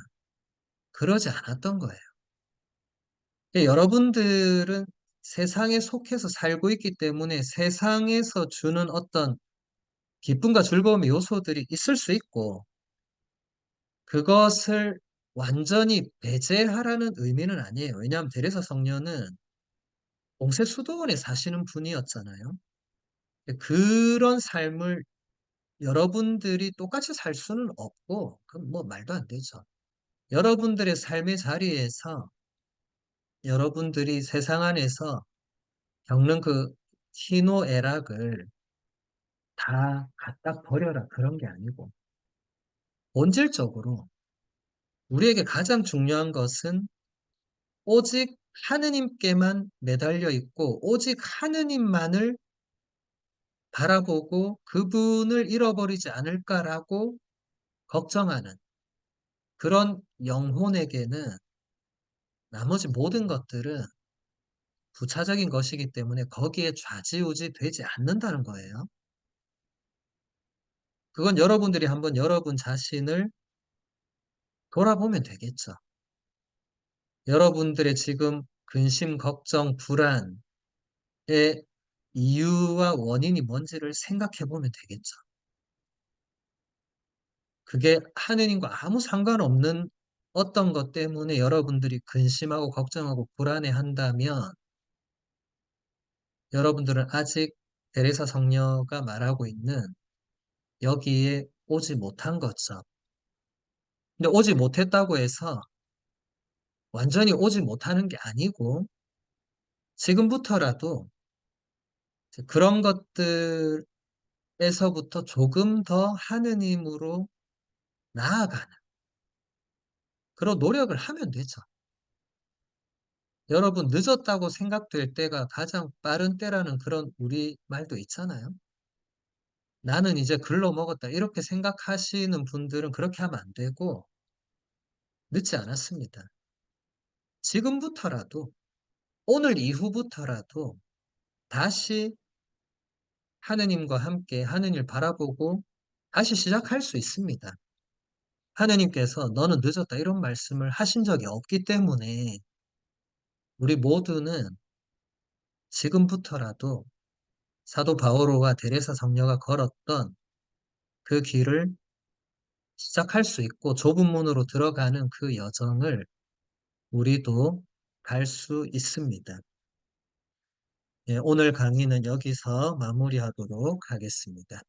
그러지 않았던 거예요. 여러분들은 세상에 속해서 살고 있기 때문에 세상에서 주는 어떤 기쁨과 즐거움의 요소들이 있을 수 있고 그것을 완전히 배제하라는 의미는 아니에요. 왜냐하면 데레사 성녀는 공세수도원에 사시는 분이었잖아요. 그런 삶을 여러분들이 똑같이 살 수는 없고 그건 뭐 말도 안 되죠. 여러분들의 삶의 자리에서 여러분들이 세상 안에서 겪는 그 희노애락을 다 갖다 버려라 그런 게 아니고 본질적으로 우리에게 가장 중요한 것은 오직 하느님께만 매달려 있고 오직 하느님만을 바라보고 그분을 잃어버리지 않을까라고 걱정하는 그런 영혼에게는 나머지 모든 것들은 부차적인 것이기 때문에 거기에 좌지우지 되지 않는다는 거예요. 그건 여러분들이 한번 여러분 자신을 돌아보면 되겠죠. 여러분들의 지금 근심, 걱정, 불안의 이유와 원인이 뭔지를 생각해 보면 되겠죠. 그게 하느님과 아무 상관없는 어떤 것 때문에 여러분들이 근심하고 걱정하고 불안해한다면 여러분들은 아직 데레사 성녀가 말하고 있는 여기에 오지 못한 거죠. 근데 오지 못했다고 해서 완전히 오지 못하는 게 아니고 지금부터라도 그런 것들에서부터 조금 더 하느님으로 나아가는 그런 노력을 하면 되죠. 여러분 늦었다고 생각될 때가 가장 빠른 때라는 그런 우리 말도 있잖아요. 나는 이제 글러 먹었다 이렇게 생각하시는 분들은 그렇게 하면 안 되고 늦지 않았습니다. 지금부터라도 오늘 이후부터라도 다시 하느님과 함께 하느님을 바라보고 다시 시작할 수 있습니다. 하느님께서 너는 늦었다 이런 말씀을 하신 적이 없기 때문에 우리 모두는 지금부터라도 사도 바오로와 데레사 성녀가 걸었던 그 길을 시작할 수 있고 좁은 문으로 들어가는 그 여정을 우리도 갈 수 있습니다. 예, 오늘 강의는 여기서 마무리하도록 하겠습니다.